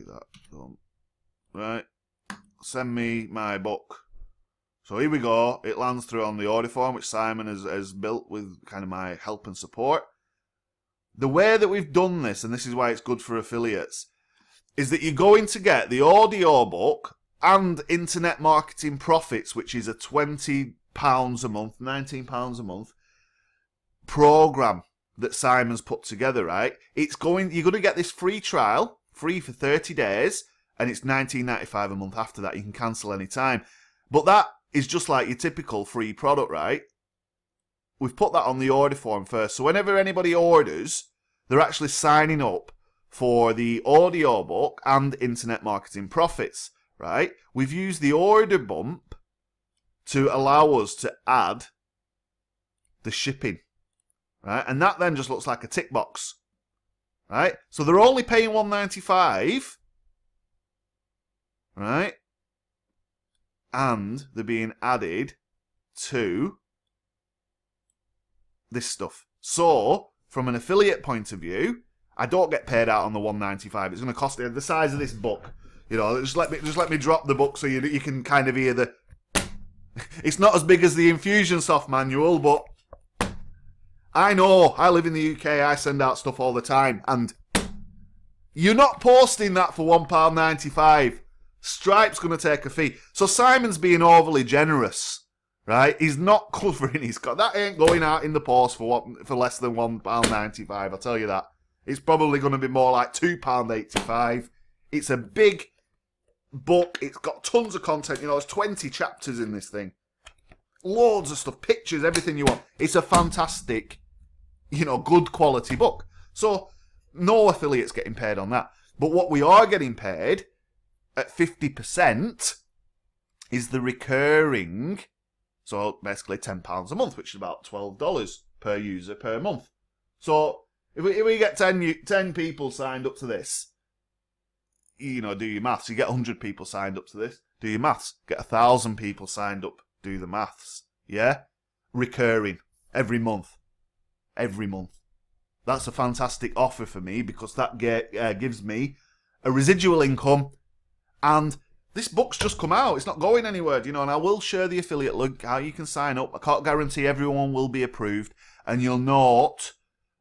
that. Done. Right. Send me my book. So here we go. It lands through on the order form, which Simon has built with kind of my help and support. The way that we've done this, and this is why it's good for affiliates, is that you're going to get the audio book and Internet Marketing Profits, which is a £20 a month, £19 a month program that Simon's put together, right? You're going to get this free trial, free for 30 days, and it's $19.95 a month after that. You can cancel any time. But that is just like your typical free product, right? We've put that on the order form first. So whenever anybody orders, they're actually signing up for the audio book and Internet Marketing Profits, right? We've used the order bump to allow us to add the shipping, right? And that then just looks like a tick box, right? So they're only paying $1.95, right? And they're being added to this stuff. So, from an affiliate point of view, I don't get paid out on the $1.95. It's going to cost the size of this book. You know, just let me drop the book so you can kind of hear the. It's not as big as the Infusionsoft manual, but I know. I live in the UK. I send out stuff all the time, and you're not posting that for £1.95. Stripe's going to take a fee. So Simon's being overly generous, right? He's not covering his cost. That ain't going out in the post for less than £1.95, I'll tell you that. It's probably going to be more like £2.85. It's a big book. It's got tons of content. You know, there's 20 chapters in this thing. Loads of stuff, pictures, everything you want. It's a fantastic, you know, good quality book. So no affiliates getting paid on that. But what we are getting paid at 50% is the recurring, so basically £10 a month, which is about $12 per user per month. So if we get 10 people signed up to this, you know, do your maths. You get 100 people signed up to this, do your maths. Get 1,000 people signed up, do the maths. Yeah? Recurring. Every month. Every month. That's a fantastic offer for me, because that gives me a residual income. And this book's just come out. It's not going anywhere, you know, and I will share the affiliate link, how you can sign up. I can't guarantee everyone will be approved. And you'll note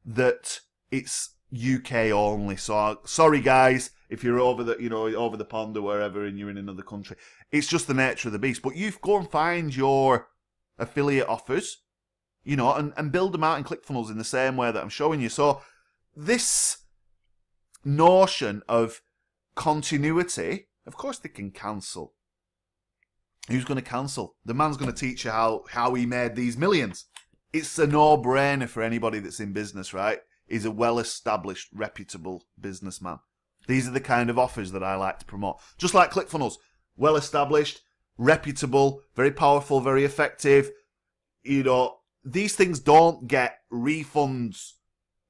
that it's UK only. So, sorry guys, if you're over the pond or wherever and you're in another country. It's just the nature of the beast. But you go and find your affiliate offers, you know, and build them out in ClickFunnels in the same way that I'm showing you. So, this notion of continuity, of course they can cancel. Who's going to cancel? The man's going to teach you how he made these millions. it's a no-brainer for anybody that's in business, right? He's a well-established, reputable businessman. These are the kind of offers that I like to promote. Just like ClickFunnels. Well-established, reputable, very powerful, very effective. You know, these things don't get refunds.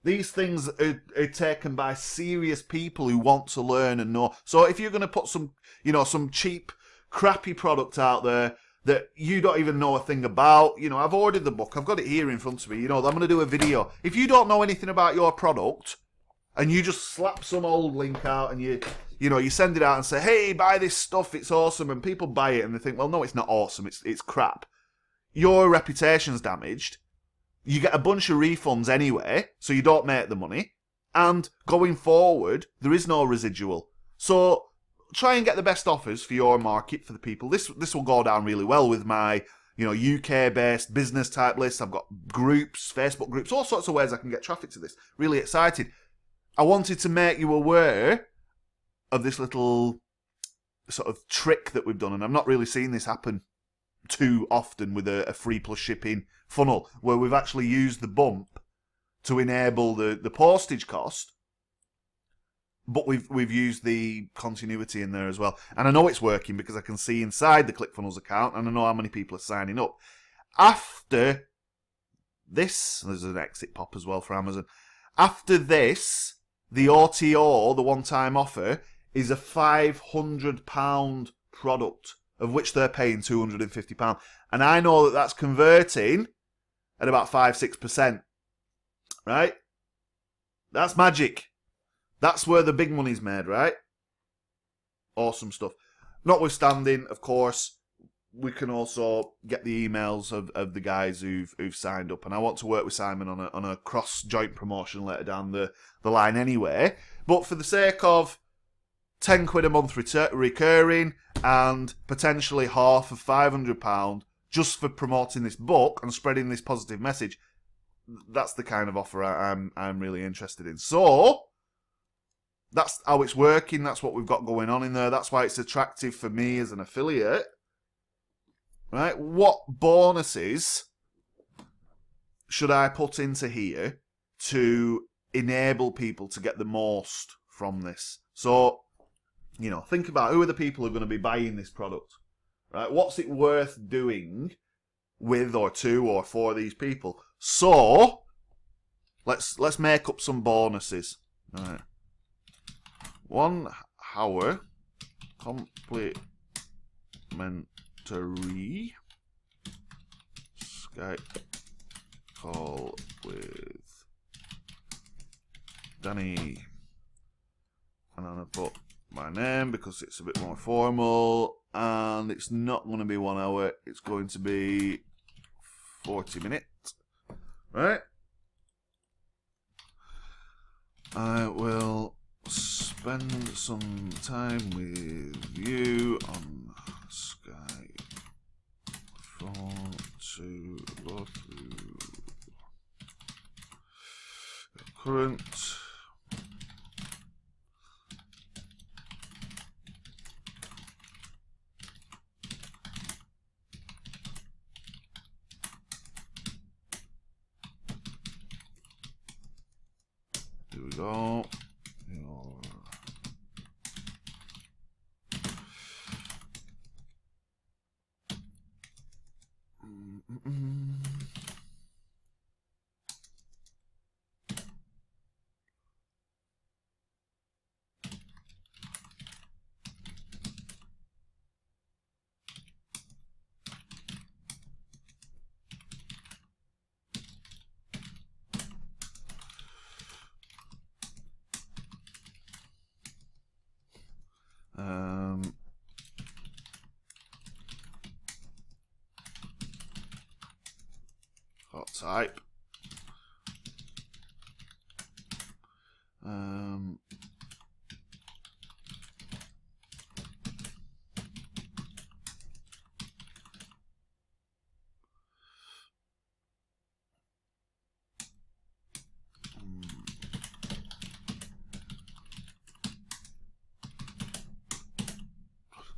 These things are taken by serious people who want to learn and know. So if you're going to put some, you know, some cheap, crappy product out there that you don't even know a thing about, you know, I've ordered the book. I've got it here in front of me. You know, I'm going to do a video. If you don't know anything about your product and you just slap some old link out and you send it out and say, hey, buy this stuff, it's awesome, and people buy it and they think, well, no, it's not awesome, it's crap. Your reputation's damaged. You get a bunch of refunds anyway, so you don't make the money. And going forward, there is no residual. So try and get the best offers for your market, for the people. This will go down really well with my, you know, UK-based business type list. I've got groups, Facebook groups, all sorts of ways I can get traffic to this. Really excited. I wanted to make you aware of this little sort of trick that we've done, and I'm not really seeing this happen too often with a free plus shipping funnel, where we've actually used the bump to enable the postage cost, but we've used the continuity in there as well. And I know it's working because I can see inside the ClickFunnels account, and I know how many people are signing up. After this, there's an exit pop as well for Amazon. After this, the OTO, the one-time offer, is a £500 product, of which they're paying £250. And I know that that's converting at about 5-6%. Right? That's magic. That's where the big money's made, right? Awesome stuff. Notwithstanding, of course, we can also get the emails of the guys who've signed up. And I want to work with Simon on a cross-joint promotion later down the line anyway. But for the sake of £10 a month recurring and potentially half of £500 just for promoting this book and spreading this positive message, that's the kind of offer I'm really interested in. So that's how it's working. That's what we've got going on in there. That's why it's attractive for me as an affiliate. Right? What bonuses should I put into here to enable people to get the most from this? So, you know, think about who are the people who are going to be buying this product, right? What's it worth doing with or to or for these people? So, let's make up some bonuses. All right. 1 hour complimentary Skype call with Danny, and I'm gonna put my name because it's a bit more formal, and it's not going to be 1 hour, it's going to be 40 minutes, right? I will spend some time with you on Skype phone to go through the current Here we go. Hot type.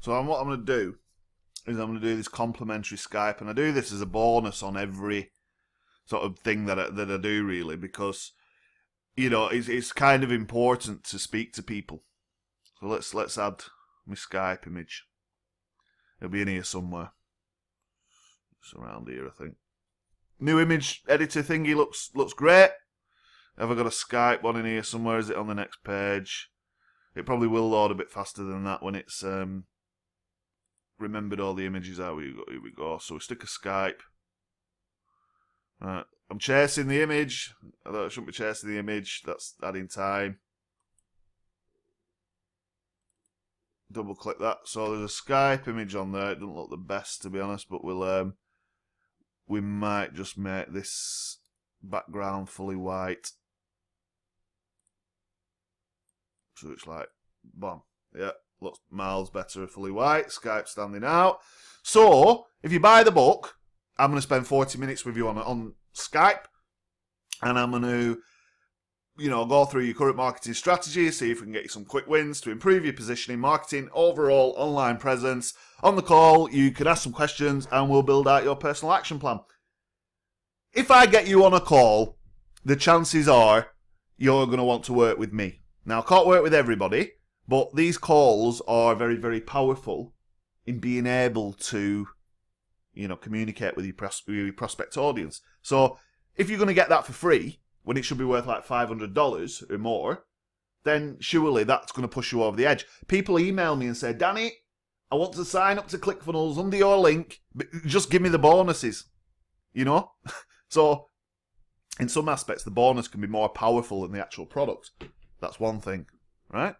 So what I'm going to do is I'm going to do this complimentary Skype, and I do this as a bonus on every sort of thing that I do, really, because, you know, it's kind of important to speak to people. So let's add my Skype image. It'll be in here somewhere. It's around here, I think. New image editor thingy looks great. Have I got a Skype one in here somewhere? Is it on the next page? It probably will load a bit faster than that when it's remembered all the images out. Here we go. So we stick a Skype. Right. I'm chasing the image. Although I shouldn't be chasing the image. That's adding time. Double click that. So there's a Skype image on there. It doesn't look the best, to be honest, but we'll we might just make this background fully white. So it's like, bam. Yeah, looks miles better fully white. Skype standing out. So if you buy the book, I'm going to spend 40 minutes with you on Skype, and I'm going to, you know, go through your current marketing strategy, see if we can get you some quick wins to improve your positioning, marketing, overall online presence. On the call, you can ask some questions and we'll build out your personal action plan. If I get you on a call, the chances are you're going to want to work with me. Now, I can't work with everybody, but these calls are very, very powerful in being able to, you know, communicate with your prospect audience. So if you're going to get that for free, when it should be worth like $500 or more, then surely that's going to push you over the edge. People email me and say, Danny, I want to sign up to ClickFunnels under your link, but just give me the bonuses, you know? So in some aspects, the bonus can be more powerful than the actual product. That's one thing, right?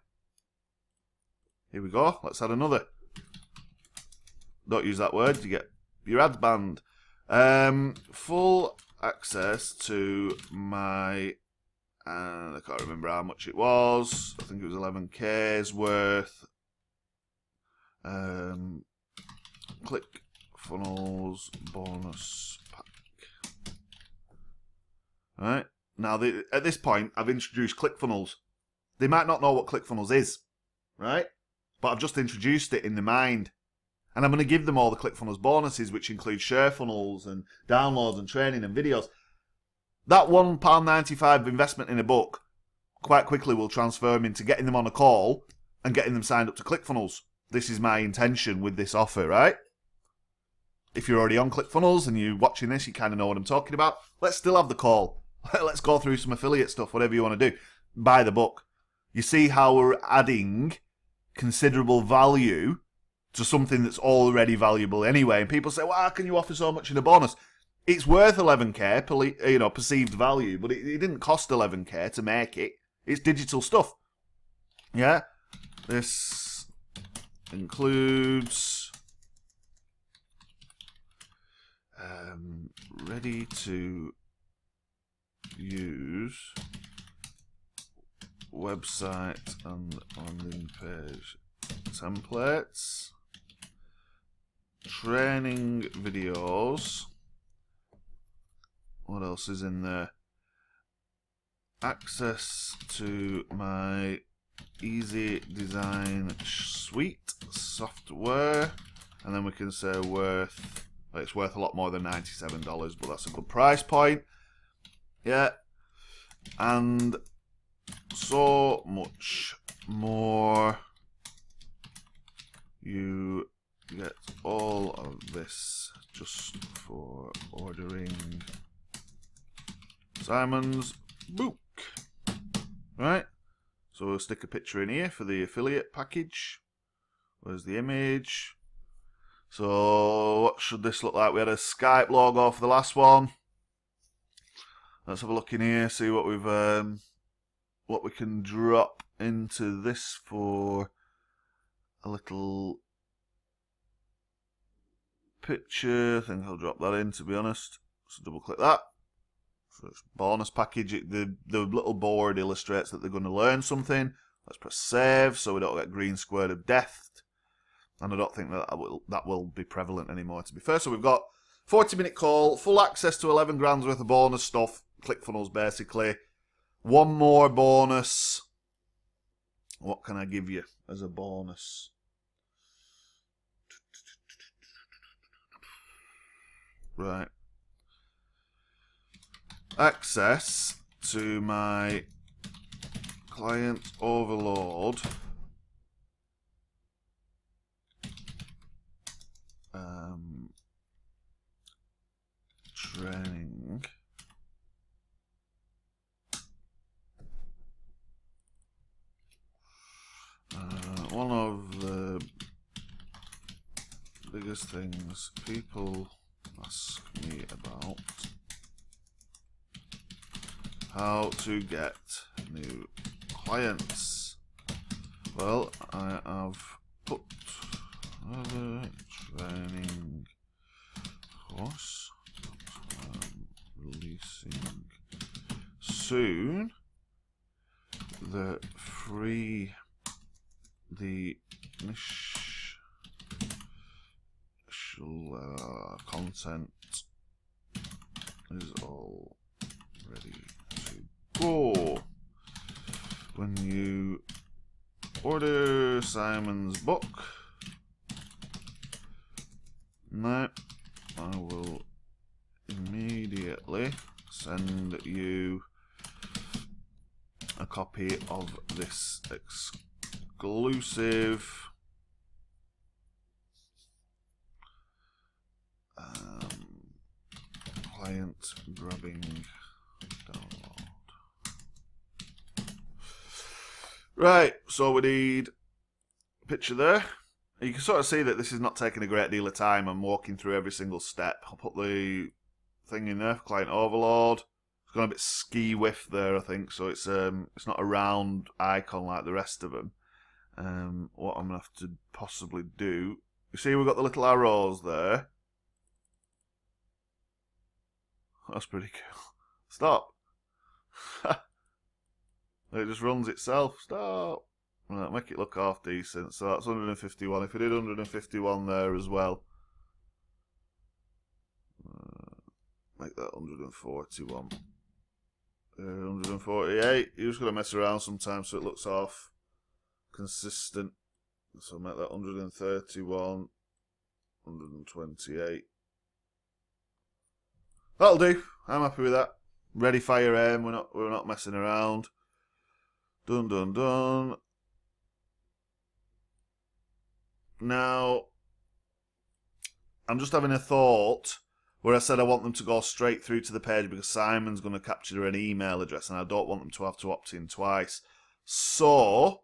Here we go. Let's add another. Don't use that word. You get your ads banned. Full access to my, I can't remember how much it was. I think it was 11K's worth. ClickFunnels bonus pack. All right. Now, at this point, I've introduced ClickFunnels. They might not know what ClickFunnels is, right? But I've just introduced it in their mind. And I'm going to give them all the ClickFunnels bonuses, which include share funnels and downloads and training and videos. That £1.95 investment in a book quite quickly will transform into getting them on a call and getting them signed up to ClickFunnels. This is my intention with this offer, right? If you're already on ClickFunnels and you're watching this, you kind of know what I'm talking about. Let's still have the call. Let's go through some affiliate stuff, whatever you want to do. Buy the book. You see how we're adding considerable value to something that's already valuable anyway. And people say, well, how can you offer so much in a bonus? It's worth 11K, you know, perceived value, but it didn't cost 11K to make it. It's digital stuff. Yeah? This includes ready to use website and landing page templates, training videos. What else is in there? Access to my easy design suite software, and then we can say worth, well, it's worth a lot more than $97, but that's a good price point. Yeah, and so much more. You get all of this just for ordering Simon's book. Right? So we'll stick a picture in here for the affiliate package. Where's the image? So what should this look like? We had a Skype logo for the last one. Let's have a look in here, see what we've what we can drop into this for a little picture. I think I'll drop that in, to be honest. So double click that. So it's bonus package. The little board illustrates that they're going to learn something. Let's press save so we don't get green squared of death. And I don't think that will be prevalent anymore, to be fair. So we've got 40-minute call, full access to 11 grand's worth of bonus stuff. ClickFunnels, basically. One more bonus. What can I give you as a bonus? Right. access to my client overload training one of the biggest things people ask me about how to get new clients. Well, I have put another training course releasing soon that free the initial content is all ready to go. When you order Simon's book, now I will immediately send you a copy of this exclusive client grabbing download. Right, so we need a picture there. You can sort of see that this is not taking a great deal of time. I'm walking through every single step. I'll put the thing in there, client overload. It's gone a bit ski-whiff there, I think, so it's not a round icon like the rest of them. What I'm going to have to possibly do... You see we've got the little arrows there. That's pretty cool. Stop. It just runs itself. Stop. Right, make it look half decent. So that's 151. If we did 151 there as well, make that 141. 148. You're just going to mess around sometimes so it looks half consistent. So make that 131, 128. That'll do. I'm happy with that. Ready, fire, aim. We're not messing around. Done, done, done. Now, I'm just having a thought where I said I want them to go straight through to the page because Simon's going to capture an email address and I don't want them to have to opt in twice. So,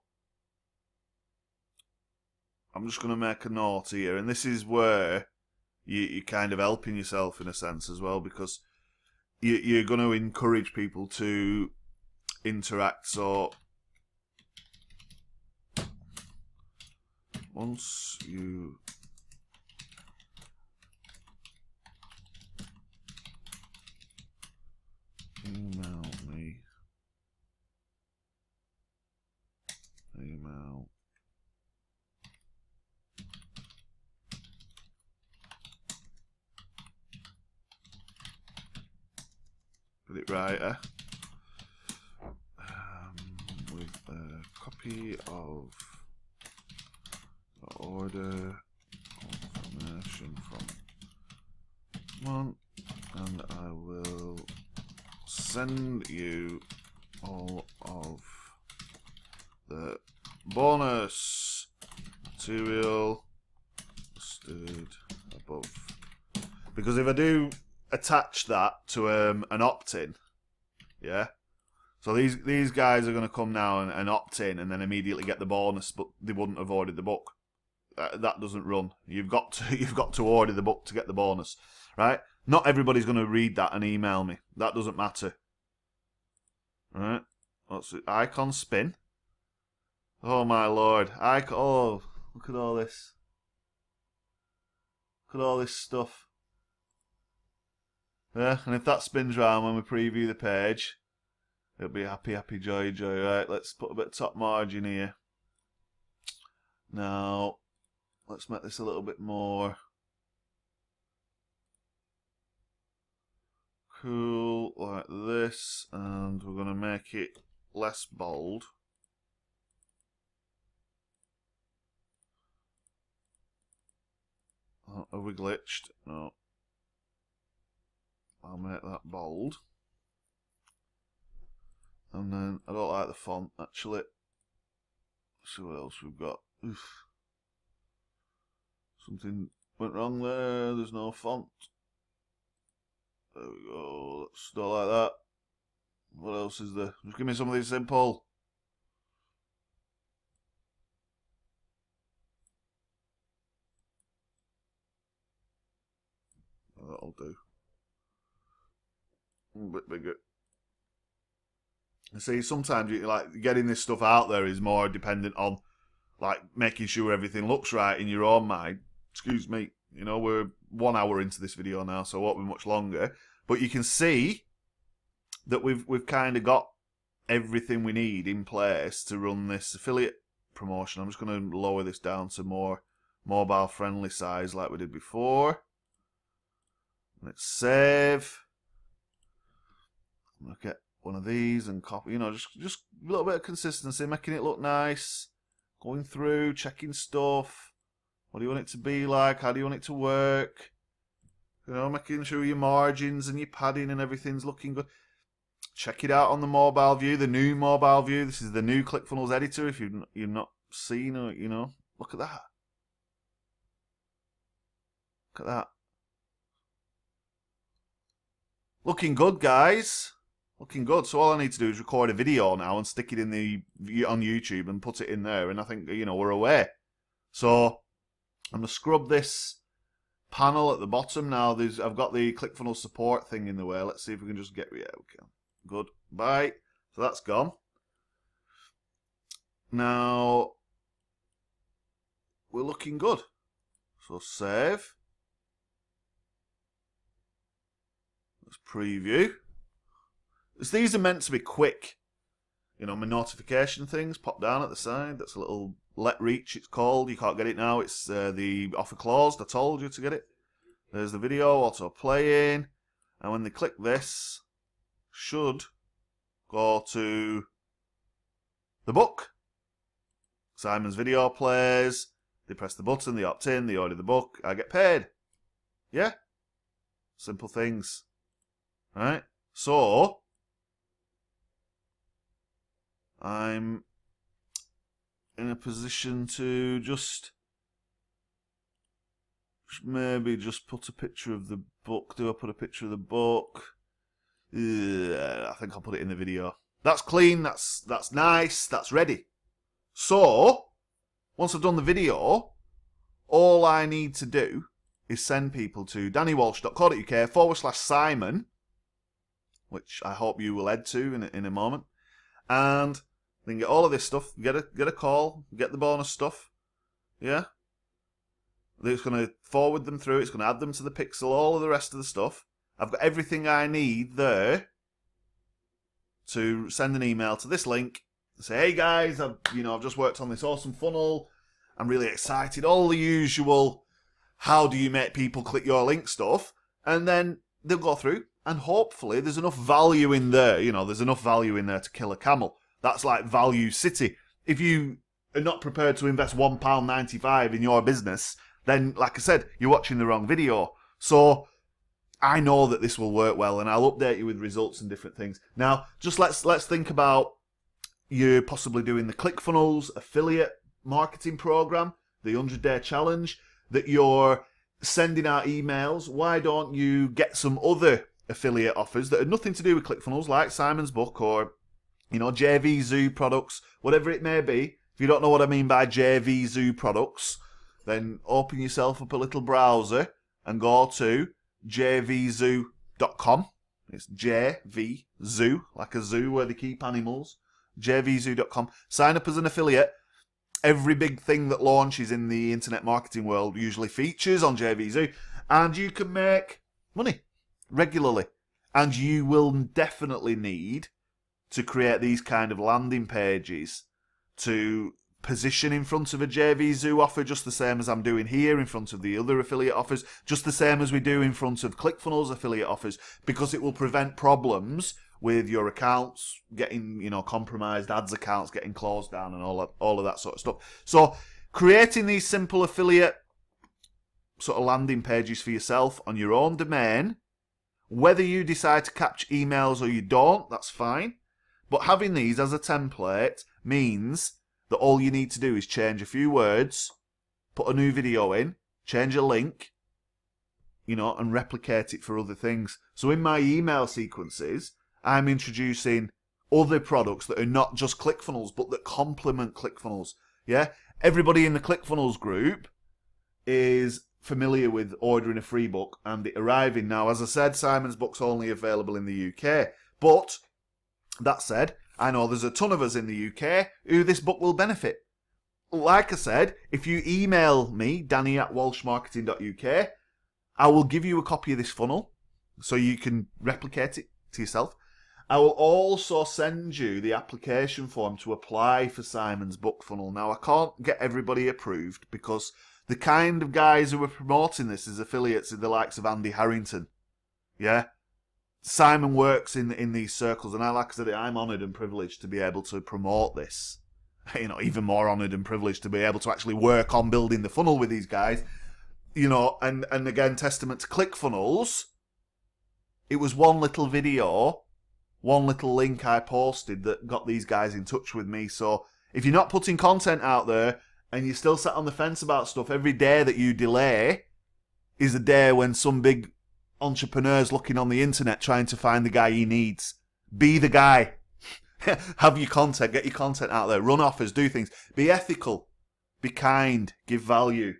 I'm just going to make a note here, and this is where you're kind of helping yourself in a sense as well, because you're going to encourage people to interact. So, once you email me, get it right, with a copy of the order confirmation from one, and I will send you all of the bonus material listed above. Because if I do attach that to an opt-in, yeah, so these guys are going to come now and opt in and then immediately get the bonus, but they wouldn't have ordered the book. That doesn't run. You've got to order the book to get the bonus, right? Not everybody's going to read that and email me. That doesn't matter. All right? What's it? Icon spin. Oh my lord! Oh, look at all this. Look at all this stuff. Yeah, and if that spins round when we preview the page, it'll be happy, happy, joy, joy. Right? Let's put a bit of top margin here. Now, let's make this a little bit more cool, like this, and we're going to make it less bold. Oh, have we glitched? No. I'll make that bold. And then I don't like the font actually. Let's see what else we've got. Oof. Something went wrong there. There's no font. There we go. Let's don't like that. What else is there? Just give me something simple. That'll do. A bit bigger. See, sometimes you like getting this stuff out there is more dependent on like making sure everything looks right in your own mind. Excuse me. You know, we're 1 hour into this video now, so it won't be much longer. But you can see that we've kind of got everything we need in place to run this affiliate promotion. I'm just going to lower this down to more mobile friendly size like we did before. Let's save. I'm going to get one of these and copy, you know, just a little bit of consistency, making it look nice, going through, checking stuff. What do you want it to be like? How do you want it to work? You know, making sure your margins and your padding and everything's looking good. Check it out on the mobile view, the new mobile view. This is the new ClickFunnels editor. If you've not seen or, you know, look at that. Look at that. Looking good, guys. Looking good. So all I need to do is record a video now and stick it in on YouTube and put it in there, and I think, you know, we're away. So I'm gonna scrub this panel at the bottom now. I've got the ClickFunnels support thing in the way. Let's see if we can just get okay. Good. Bye. So that's gone. Now we're looking good. So save. Let's preview. These are meant to be quick. You know, my notification things pop down at the side. That's a little let reach, it's called. You can't get it now. It's the offer closed. I told you to get it. There's the video auto playing. And when they click this, should go to the book. Simon's video plays. They press the button, they opt in, they order the book. I get paid. Yeah? Simple things. Right? So I'm in a position to just maybe just put a picture of the book. Do I put a picture of the book? I think I'll put it in the video. That's clean, that's nice, that's ready. So once I've done the video, all I need to do is send people to dannywalsh.co.uk/Simon, which I hope you will head to in a moment, and then get all of this stuff, get a call, get the bonus stuff, yeah? It's going to forward them through, it's going to add them to the pixel, all of the rest of the stuff. I've got everything I need there to send an email to this link, say, hey guys, I've just worked on this awesome funnel, I'm really excited, all the usual, how do you make people click your link stuff, and then they'll go through, and hopefully there's enough value in there, you know, there's enough value in there to kill a camel. That's like Value City. If you are not prepared to invest £1.95 in your business, then, like I said, you're watching the wrong video. So I know that this will work well, and I'll update you with results and different things. Now, just let's think about you possibly doing the ClickFunnels affiliate marketing program, the 100-day challenge, that you're sending out emails. Why don't you get some other affiliate offers that had nothing to do with ClickFunnels, like Simon's book or, you know, JV Zoo products, whatever it may be. If you don't know what I mean by JV Zoo products, then open yourself up a little browser and go to jvzoo.com. It's JV Zoo, like a zoo where they keep animals. jvzoo.com. Sign up as an affiliate. Every big thing that launches in the internet marketing world usually features on JV Zoo, and you can make money regularly. And you will definitely need to create these kind of landing pages to position in front of a JV Zoo offer, just the same as I'm doing here in front of the other affiliate offers, just the same as we do in front of ClickFunnels affiliate offers, because it will prevent problems with your accounts getting, you know, compromised, ads accounts getting closed down, and all of that sort of stuff. So creating these simple affiliate sort of landing pages for yourself on your own domain, whether you decide to capture emails or you don't, that's fine. But having these as a template means that all you need to do is change a few words, put a new video in, change a link, and replicate it for other things. So in my email sequences, I'm introducing other products that are not just ClickFunnels, but that complement ClickFunnels. Yeah? Everybody in the ClickFunnels group is familiar with ordering a free book and it arriving. Now, as I said, Simon's book's only available in the UK. But, that said, I know there's a ton of us in the UK who this book will benefit. Like I said, if you email me, danny@walshmarketing.uk, I will give you a copy of this funnel so you can replicate it to yourself. I will also send you the application form to apply for Simon's book funnel. Now, I can't get everybody approved because the kind of guys who are promoting this as affiliates are the likes of Andy Harrington. Yeah? Simon works in these circles, and like I said, I'm honoured and privileged to be able to promote this. Even more honoured and privileged to be able to actually work on building the funnel with these guys. And again, testament to ClickFunnels, it was one little video, one little link I posted that got these guys in touch with me. So if you're not putting content out there and you're still sat on the fence about stuff, every day that you delay is a day when some big entrepreneur's looking on the internet trying to find the guy he needs. Be the guy. Have your content, get your content out there, run offers, do things. Be ethical, be kind, give value.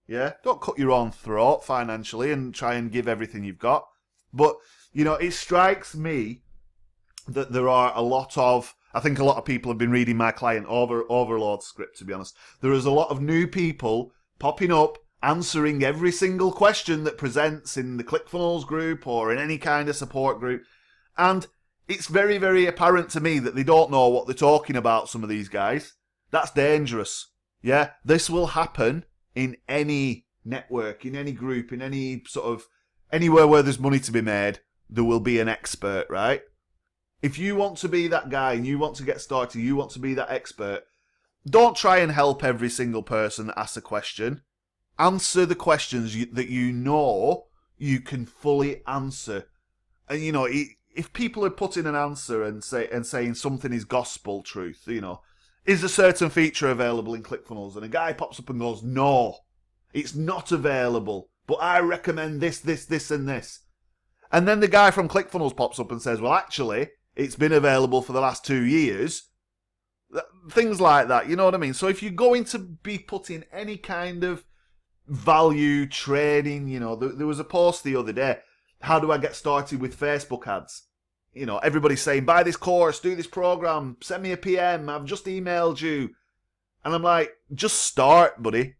Yeah, don't cut your own throat financially and try and give everything you've got. But, it strikes me that there are a lot of, I think a lot of people have been reading my client overload script, to be honest. There is a lot of new people popping up, answering every single question that presents in the ClickFunnels group or in any kind of support group. And it's very, very apparent to me that they don't know what they're talking about, some of these guys. That's dangerous. Yeah, this will happen in any network, in any group, in any sort of, anywhere where there's money to be made, there will be an expert, right? If you want to be that guy and you want to get started, you want to be that expert, don't try and help every single person that asks a question. Answer the questions that you can fully answer. And, if people are putting an answer and saying something is gospel truth, is a certain feature available in ClickFunnels? And a guy pops up and goes, no, it's not available, but I recommend this, this, and this. And then the guy from ClickFunnels pops up and says, well, actually, it's been available for the last 2 years. Things like that, you know what I mean? So if you're going to be putting any kind of value training, there was a post the other day, how do I get started with Facebook ads? Everybody's saying, buy this course, do this program, send me a PM, I've just emailed you. And I'm like, just start, buddy.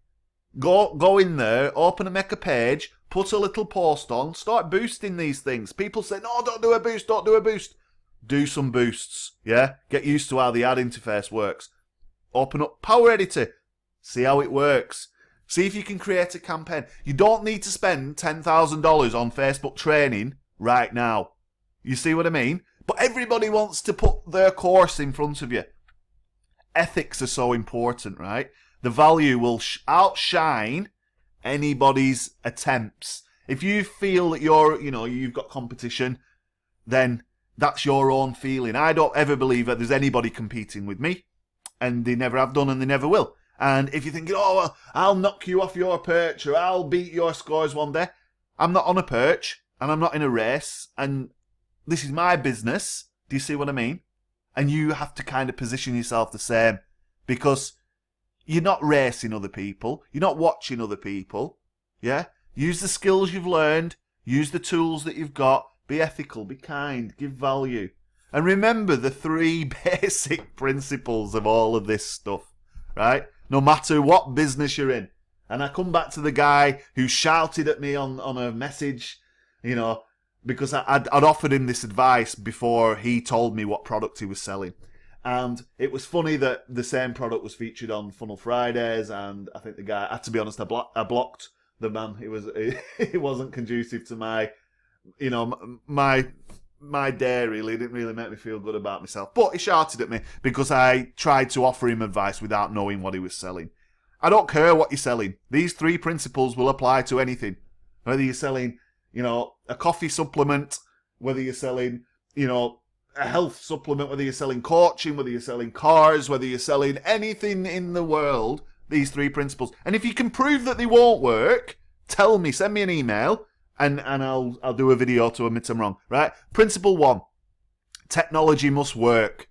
Go in there, open and make a page, put a little post on, start boosting these things. People say, no, don't do a boost, don't do a boost. Do some boosts, yeah? Get used to how the ad interface works. Open up Power Editor, see how it works. See if you can create a campaign. You don't need to spend $10,000 on Facebook training right now. You see what I mean? But everybody wants to put their course in front of you. Ethics are so important, right? The value will outshine anybody's attempts. If you feel that you've got competition, then that's your own feeling. I don't ever believe that there's anybody competing with me. And they never have done and they never will. And if you're thinking, oh, well, I'll knock you off your perch or I'll beat your scores one day. I'm not on a perch and I'm not in a race and this is my business. Do you see what I mean? And you have to kind of position yourself the same because you're not racing other people. You're not watching other people. Yeah? Use the skills you've learned. Use the tools that you've got. Be ethical. Be kind. Give value. And remember the 3 basic principles of all of this stuff. Right? No matter what business you're in. And I come back to the guy who shouted at me on a message, because I'd offered him this advice before he told me what product he was selling. And it was funny that the same product was featured on Funnel Fridays, and I think the guy, to be honest, I blocked the man. It wasn't conducive to my day, really. It didn't really make me feel good about myself. But he shouted at me because I tried to offer him advice without knowing what he was selling. I don't care what you're selling. These 3 principles will apply to anything. Whether you're selling, a coffee supplement, whether you're selling, a health supplement, whether you're selling coaching, whether you're selling cars, whether you're selling anything in the world, these 3 principles. And if you can prove that they won't work, tell me, send me an email, and I'll do a video to admit I'm wrong, right? Principle 1, technology must work.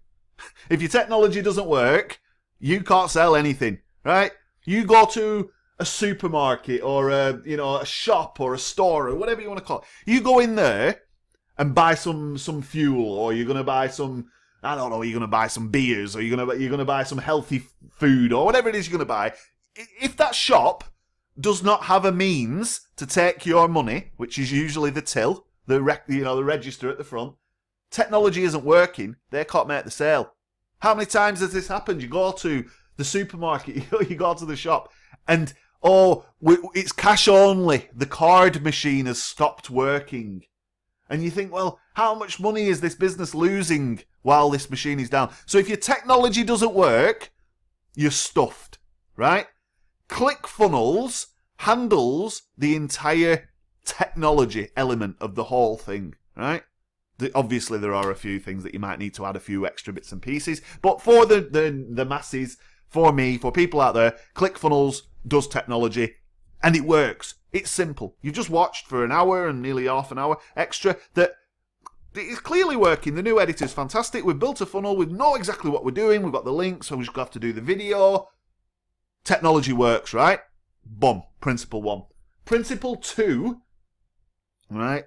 If your technology doesn't work, you can't sell anything, right? You go to a supermarket or a shop or a store or whatever you want to call it. You go in there and buy some fuel, or you're gonna buy some, I don't know, you're gonna buy some beers, or you're gonna buy some healthy food, or whatever it is you're gonna buy. If that shop does not have a means to take your money, which is usually the till, the register at the front, technology isn't working. They can't make the sale. How many times has this happened? You go to the supermarket, you go to the shop, and it's cash only. The card machine has stopped working. And you think, well, how much money is this business losing while this machine is down? So if your technology doesn't work, you're stuffed, right? ClickFunnels handles the entire technology element of the whole thing, right? Obviously, there are a few things that you might need to add a few extra bits and pieces. But for the masses, for me, for people out there, ClickFunnels does technology, and it works. It's simple. You've just watched for an hour and nearly half an hour extra that it's clearly working. The new editor is fantastic. We've built a funnel. We know exactly what we're doing. We've got the links, so we just have to do the video. Technology works, right? Boom. Principle 1. Principle 2, right?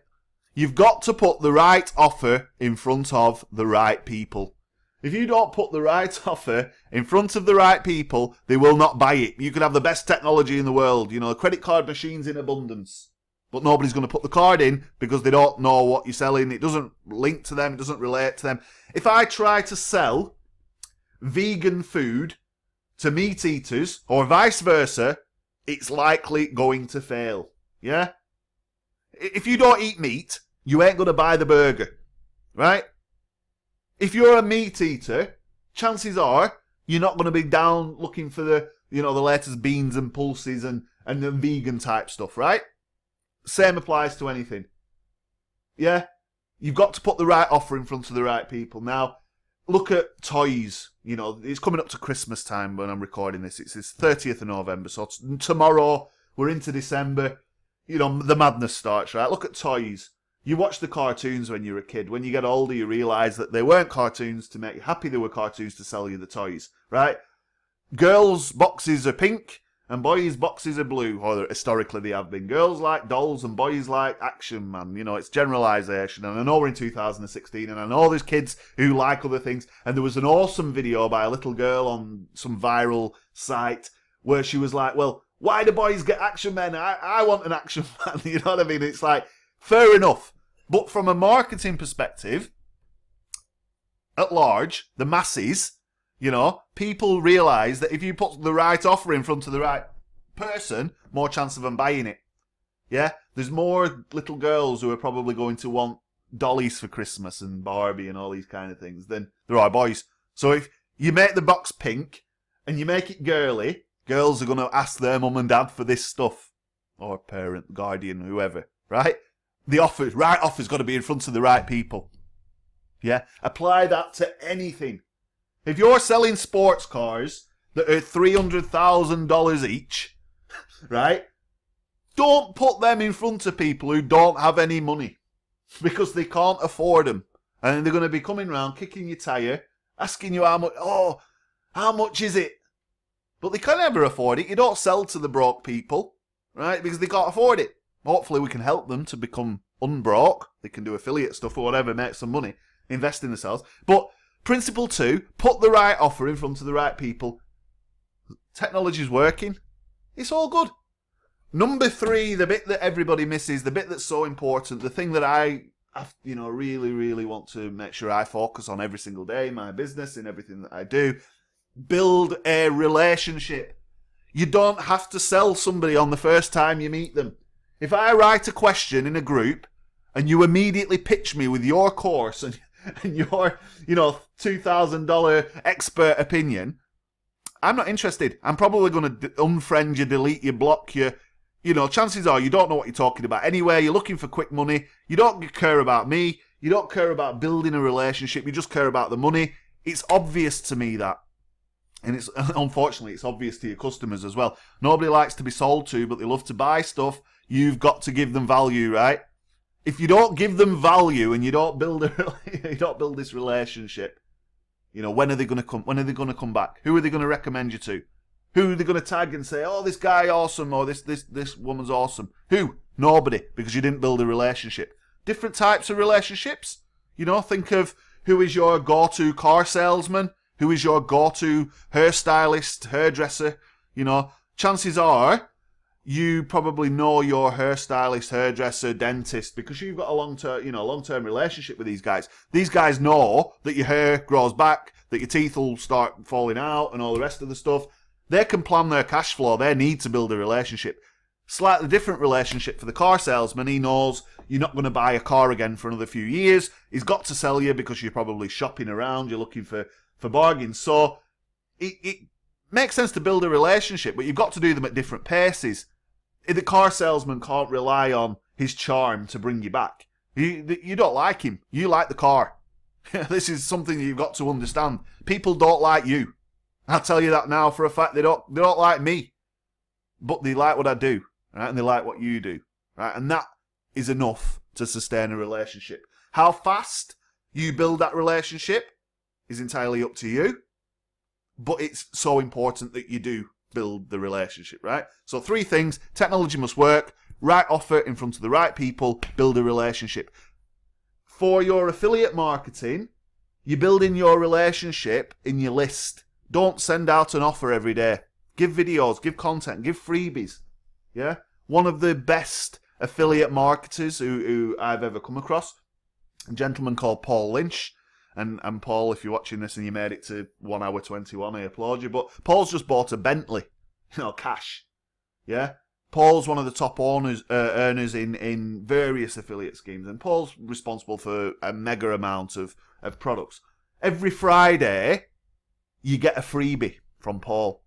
You've got to put the right offer in front of the right people. If you don't put the right offer in front of the right people, they will not buy it. You could have the best technology in the world, credit card machines in abundance. But nobody's going to put the card in because they don't know what you're selling. It doesn't link to them. It doesn't relate to them. If I try to sell vegan food to meat eaters or vice versa, it's likely going to fail. Yeah? If you don't eat meat, you ain't going to buy the burger. Right? If you're a meat eater, chances are you're not going to be down looking for the latest beans and pulses and the vegan type stuff, right? Same applies to anything. Yeah? You've got to put the right offer in front of the right people. Now, look at toys. It's coming up to Christmas time when I'm recording this. It's 30th of November, so tomorrow we're into December. The madness starts, right? Look at toys. You watch the cartoons when you're a kid. When you get older, you realise that they weren't cartoons to make you happy. They were cartoons to sell you the toys, right? Girls' boxes are pink and boys' boxes are blue. Or historically they have been. Girls like dolls and boys like Action Man. It's generalisation. And I know we're in 2016 and I know there's kids who like other things. And there was an awesome video by a little girl on some viral site where she was like, well, why do boys get Action Men? I want an Action Man. You know what I mean? It's like, fair enough. But from a marketing perspective, at large, the masses, people realise that if you put the right offer in front of the right person, more chance of them buying it. Yeah? There's more little girls who are probably going to want dollies for Christmas and Barbie and all these kind of things than there are boys. So if you make the box pink and you make it girly, girls are going to ask their mum and dad for this stuff. Or parent, guardian, whoever, right? The right offer's got to be in front of the right people. Yeah? Apply that to anything. If you're selling sports cars that are $300,000 each, right? Don't put them in front of people who don't have any money because they can't afford them. And they're going to be coming round, kicking your tyre, asking you how much, how much is it? But they can never afford it. You don't sell to the broke people, right? Because they can't afford it. Hopefully we can help them to become unbroke. They can do affiliate stuff or whatever, make some money, invest in themselves. But principle 2, put the right offer in front of the right people. Technology's working. It's all good. Number 3, the bit that everybody misses, the bit that's so important, the thing that I really, really want to make sure I focus on every single day in my business, in everything that I do. Build a relationship. You don't have to sell somebody on the first time you meet them. If I write a question in a group and you immediately pitch me with your course and your, $2,000 expert opinion, I'm not interested. I'm probably going to unfriend you, delete you, block you. Chances are you don't know what you're talking about anyway. You're looking for quick money. You don't care about me. You don't care about building a relationship. You just care about the money. It's obvious to me that. And it's unfortunately, it's obvious to your customers as well. Nobody likes to be sold to, but they love to buy stuff. You've got to give them value, right? If you don't give them value and you don't build this relationship, you know, when are they going to come? When are they going to come back? Who are they going to recommend you to? Who are they going to tag and say, "Oh, this guy awesome," or this woman's awesome? Who? Nobody, because you didn't build a relationship. Different types of relationships. You know, think of who is your go-to car salesman, who is your go-to hairstylist, hairdresser. You know, chances are you probably know your hairstylist, hairdresser, dentist, because you've got a long-term relationship with these guys. These guys know that your hair grows back, that your teeth will start falling out, and all the rest of the stuff. They can plan their cash flow. They need to build a relationship. Slightly different relationship for the car salesman. He knows you're not going to buy a car again for another few years. He's got to sell you because you're probably shopping around. You're looking for bargains. So it makes sense to build a relationship, but you've got to do them at different paces. The car salesman can't rely on his charm to bring you back. You don't like him. You like the car. This is something you've got to understand. People don't like you. I'll tell you that now for a fact. They don't like me. But they like what I do. Right? And they like what you do. Right? And that is enough to sustain a relationship. How fast you build that relationship is entirely up to you. But it's so important that you do build the relationship, right? So 3 things. Technology must work. Right offer in front of the right people. Build a relationship. For your affiliate marketing, you're building your relationship in your list. Don't send out an offer every day. Give videos, give content, give freebies. Yeah? One of the best affiliate marketers who I've ever come across, a gentleman called Paul Lynch. And Paul, if you're watching this and you made it to 1 hour 21, I applaud you. But Paul's just bought a Bentley, cash. Yeah? Paul's one of the top earners in various affiliate schemes. And Paul's responsible for a mega amount of products. Every Friday, you get a freebie from Paul.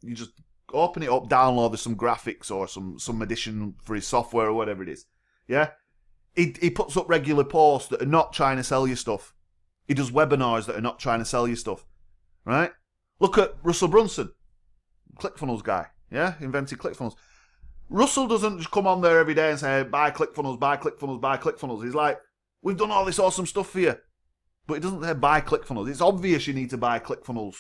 You just open it up, download some graphics or some addition for his software or whatever it is. Yeah? He puts up regular posts that are not trying to sell you stuff. He does webinars that are not trying to sell you stuff. Right? Look at Russell Brunson, ClickFunnels guy. Yeah? Invented ClickFunnels. Russell doesn't just come on there every day and say, buy ClickFunnels, buy ClickFunnels, buy ClickFunnels. He's like, we've done all this awesome stuff for you. But he doesn't say buy ClickFunnels. It's obvious you need to buy ClickFunnels.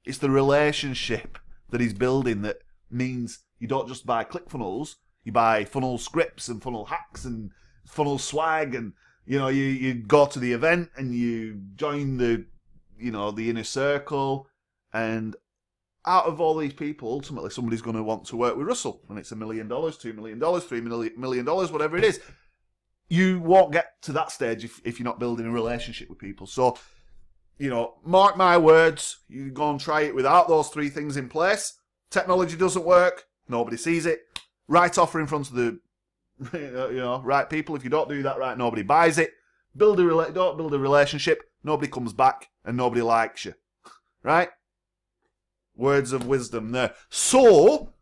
It's the relationship that he's building that means you don't just buy ClickFunnels, you buy funnel scripts and funnel hacks and funnel swag, and you go to the event and you join the inner circle, and out of all these people, ultimately somebody's going to want to work with Russell, and it's $1 million, $2 million, $3 million, whatever it is. You won't get to that stage if you're not building a relationship with people. So, mark my words, you go and try it without those 3 things in place. Technology doesn't work. Nobody sees it. Right offer in front of the right people. If you don't do that right, nobody buys it. Don't build a relationship. Nobody comes back and nobody likes you. Right? Words of wisdom there. So,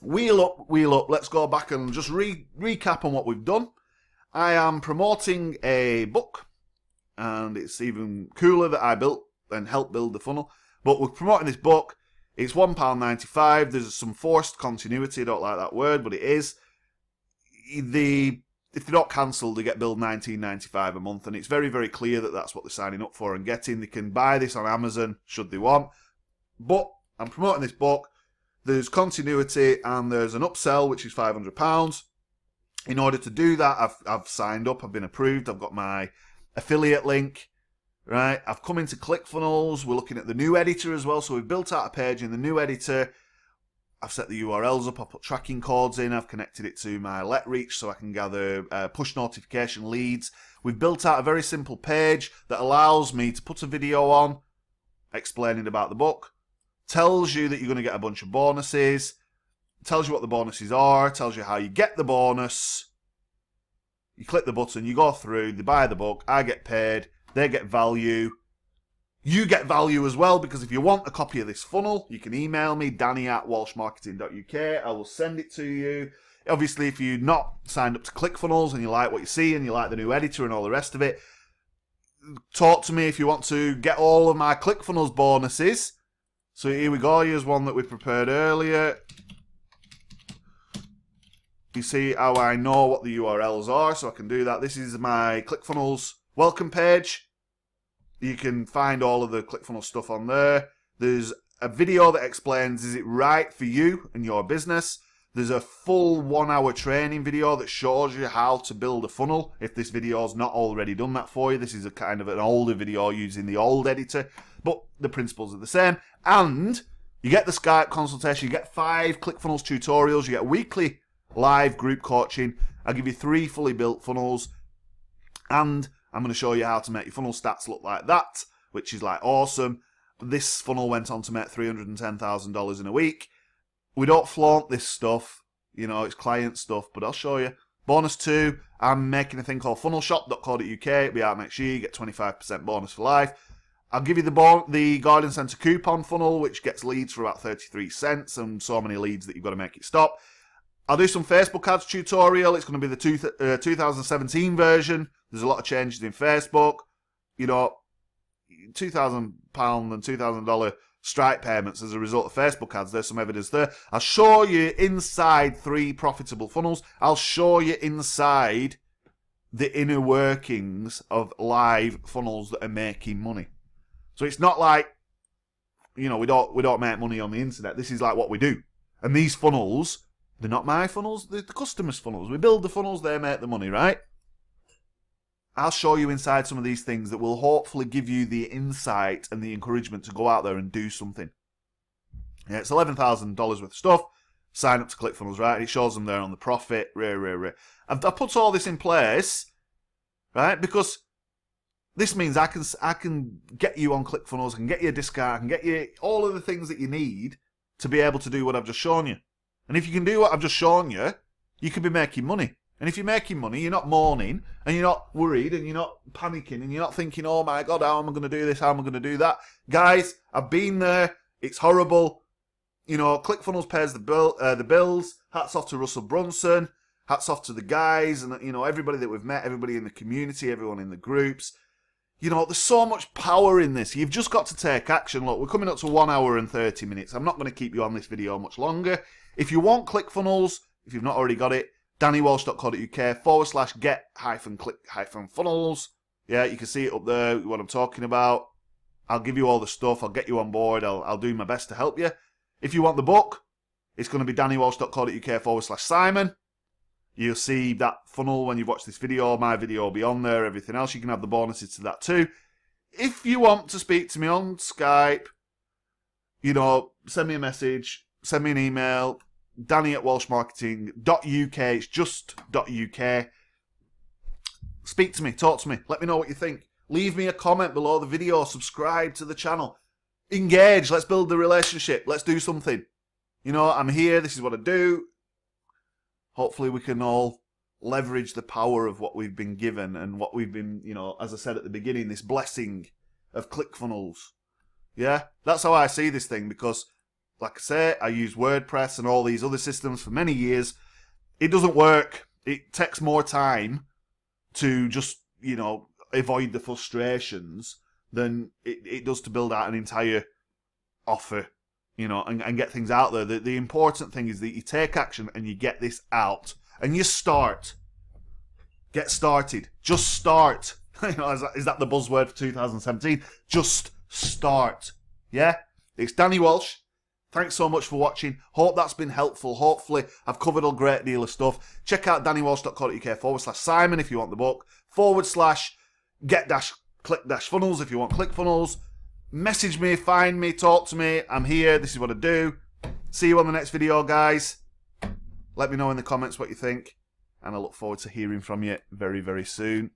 wheel up. Let's go back and just recap on what we've done. I am promoting a book, and it's even cooler that I built and helped build the funnel. But we're promoting this book. It's £1.95. There's some forced continuity. I don't like that word, but it is. If they don't cancel, they get billed $19.95 a month, and it's very, very clear that that's what they're signing up for and getting. They can buy this on Amazon should they want. But I'm promoting this book. There's continuity and there's an upsell, which is £500. In order to do that, I've signed up. I've been approved. I've got my affiliate link. Right? I've come into ClickFunnels. We're looking at the new editor as well. So we've built out a page in the new editor. I've set the URLs up. I've put tracking codes in. I've connected it to my LetReach so I can gather push notification leads. We've built out a very simple page that allows me to put a video on explaining about the book. Tells you that you're going to get a bunch of bonuses. Tells you what the bonuses are. Tells you how you get the bonus. You click the button. You go through. They buy the book. I get paid. They get value. You get value as well, because if you want a copy of this funnel, you can email me, danny@walshmarketing.uk. I will send it to you. Obviously, if you're not signed up to ClickFunnels and you like what you see and you like the new editor and all the rest of it, talk to me if you want to get all of my ClickFunnels bonuses. So here we go. Here's one that we prepared earlier. You see how I know what the URLs are, so I can do that. This is my ClickFunnels welcome page. You can find all of the ClickFunnels stuff on there. There's a video that explains, is it right for you and your business? There's a full 1 hour training video that shows you how to build a funnel. If this video's not already done that for you, this is a kind of an older video using the old editor, but the principles are the same. And you get the Skype consultation, you get 5 ClickFunnels tutorials, you get weekly live group coaching. I'll give you 3 fully built funnels, and I'm going to show you how to make your funnel stats look like that, which is like awesome. This funnel went on to make $310,000 in a week. We don't flaunt this stuff, you know, it's client stuff, but I'll show you. Bonus 2, I'm making a thing called funnelshop.co.uk. It'll be out next year. You get 25% bonus for life. I'll give you the Garden Centre coupon funnel, which gets leads for about 33 cents and so many leads that you've got to make it stop. I'll do some Facebook ads tutorial. It's going to be the 2017 version. There's a lot of changes in Facebook. You know, £2,000 and $2,000 Stripe payments as a result of Facebook ads. There's some evidence there. I'll show you inside 3 profitable funnels. I'll show you inside the inner workings of live funnels that are making money. So it's not like, you know, we don't make money on the internet. This is like what we do. And these funnels, they're not my funnels, they're the customers' funnels. We build the funnels, they make the money, right? I'll show you inside some of these things that will hopefully give you the insight and the encouragement to go out there and do something. Yeah, it's $11,000 worth of stuff. Sign up to ClickFunnels, right? It shows them there on the profit. I've put all this in place, right? Because this means I can get you on ClickFunnels, I can get you a discount, I can get you all of the things that you need to be able to do what I've just shown you. And if you can do what I've just shown you, you can be making money. And if you're making money, you're not mourning, and you're not worried, and you're not panicking, and you're not thinking, oh my God, how am I going to do this? How am I going to do that? Guys, I've been there. It's horrible. You know, ClickFunnels pays the bills. Hats off to Russell Brunson. Hats off to the guys, and, you know, everybody that we've met, everybody in the community, everyone in the groups. You know, there's so much power in this. You've just got to take action. Look, we're coming up to 1 hour and 30 minutes. I'm not going to keep you on this video much longer. If you want ClickFunnels, if you've not already got it, DannyWalsh.co.uk/get-click-funnels. Yeah, you can see it up there, what I'm talking about. I'll give you all the stuff. I'll get you on board. I'll do my best to help you. If you want the book, it's going to be DannyWalsh.co.uk/Simon. You'll see that funnel when you watch this video. My video will be on there. Everything else, you can have the bonuses to that too. If you want to speak to me on Skype, you know, send me a message, send me an email. Danny@walshmarketing.uk. It's just .uk. Speak to me, talk to me, let me know what you think. Leave me a comment below the video, subscribe to the channel. Engage, let's build the relationship, let's do something. You know, I'm here, this is what I do. Hopefully we can all leverage the power of what we've been given and what we've been, you know, as I said at the beginning, this blessing of ClickFunnels. Yeah, that's how I see this thing, because like I say, I use WordPress and all these other systems for many years. It doesn't work. It takes more time to just, you know, avoid the frustrations than it does to build out an entire offer, you know, and get things out there. The important thing is that you take action and you get this out. And you start. Get started. Just start. You know, is that the buzzword for 2017? Just start. Yeah? It's Danny Walsh. Thanks so much for watching. Hope that's been helpful. Hopefully, I've covered a great deal of stuff. Check out DannyWalsh.co.uk/Simon if you want the book. /get-click-funnels if you want ClickFunnels. Message me, find me, talk to me. I'm here. This is what I do. See you on the next video, guys. Let me know in the comments what you think. And I look forward to hearing from you very, very soon.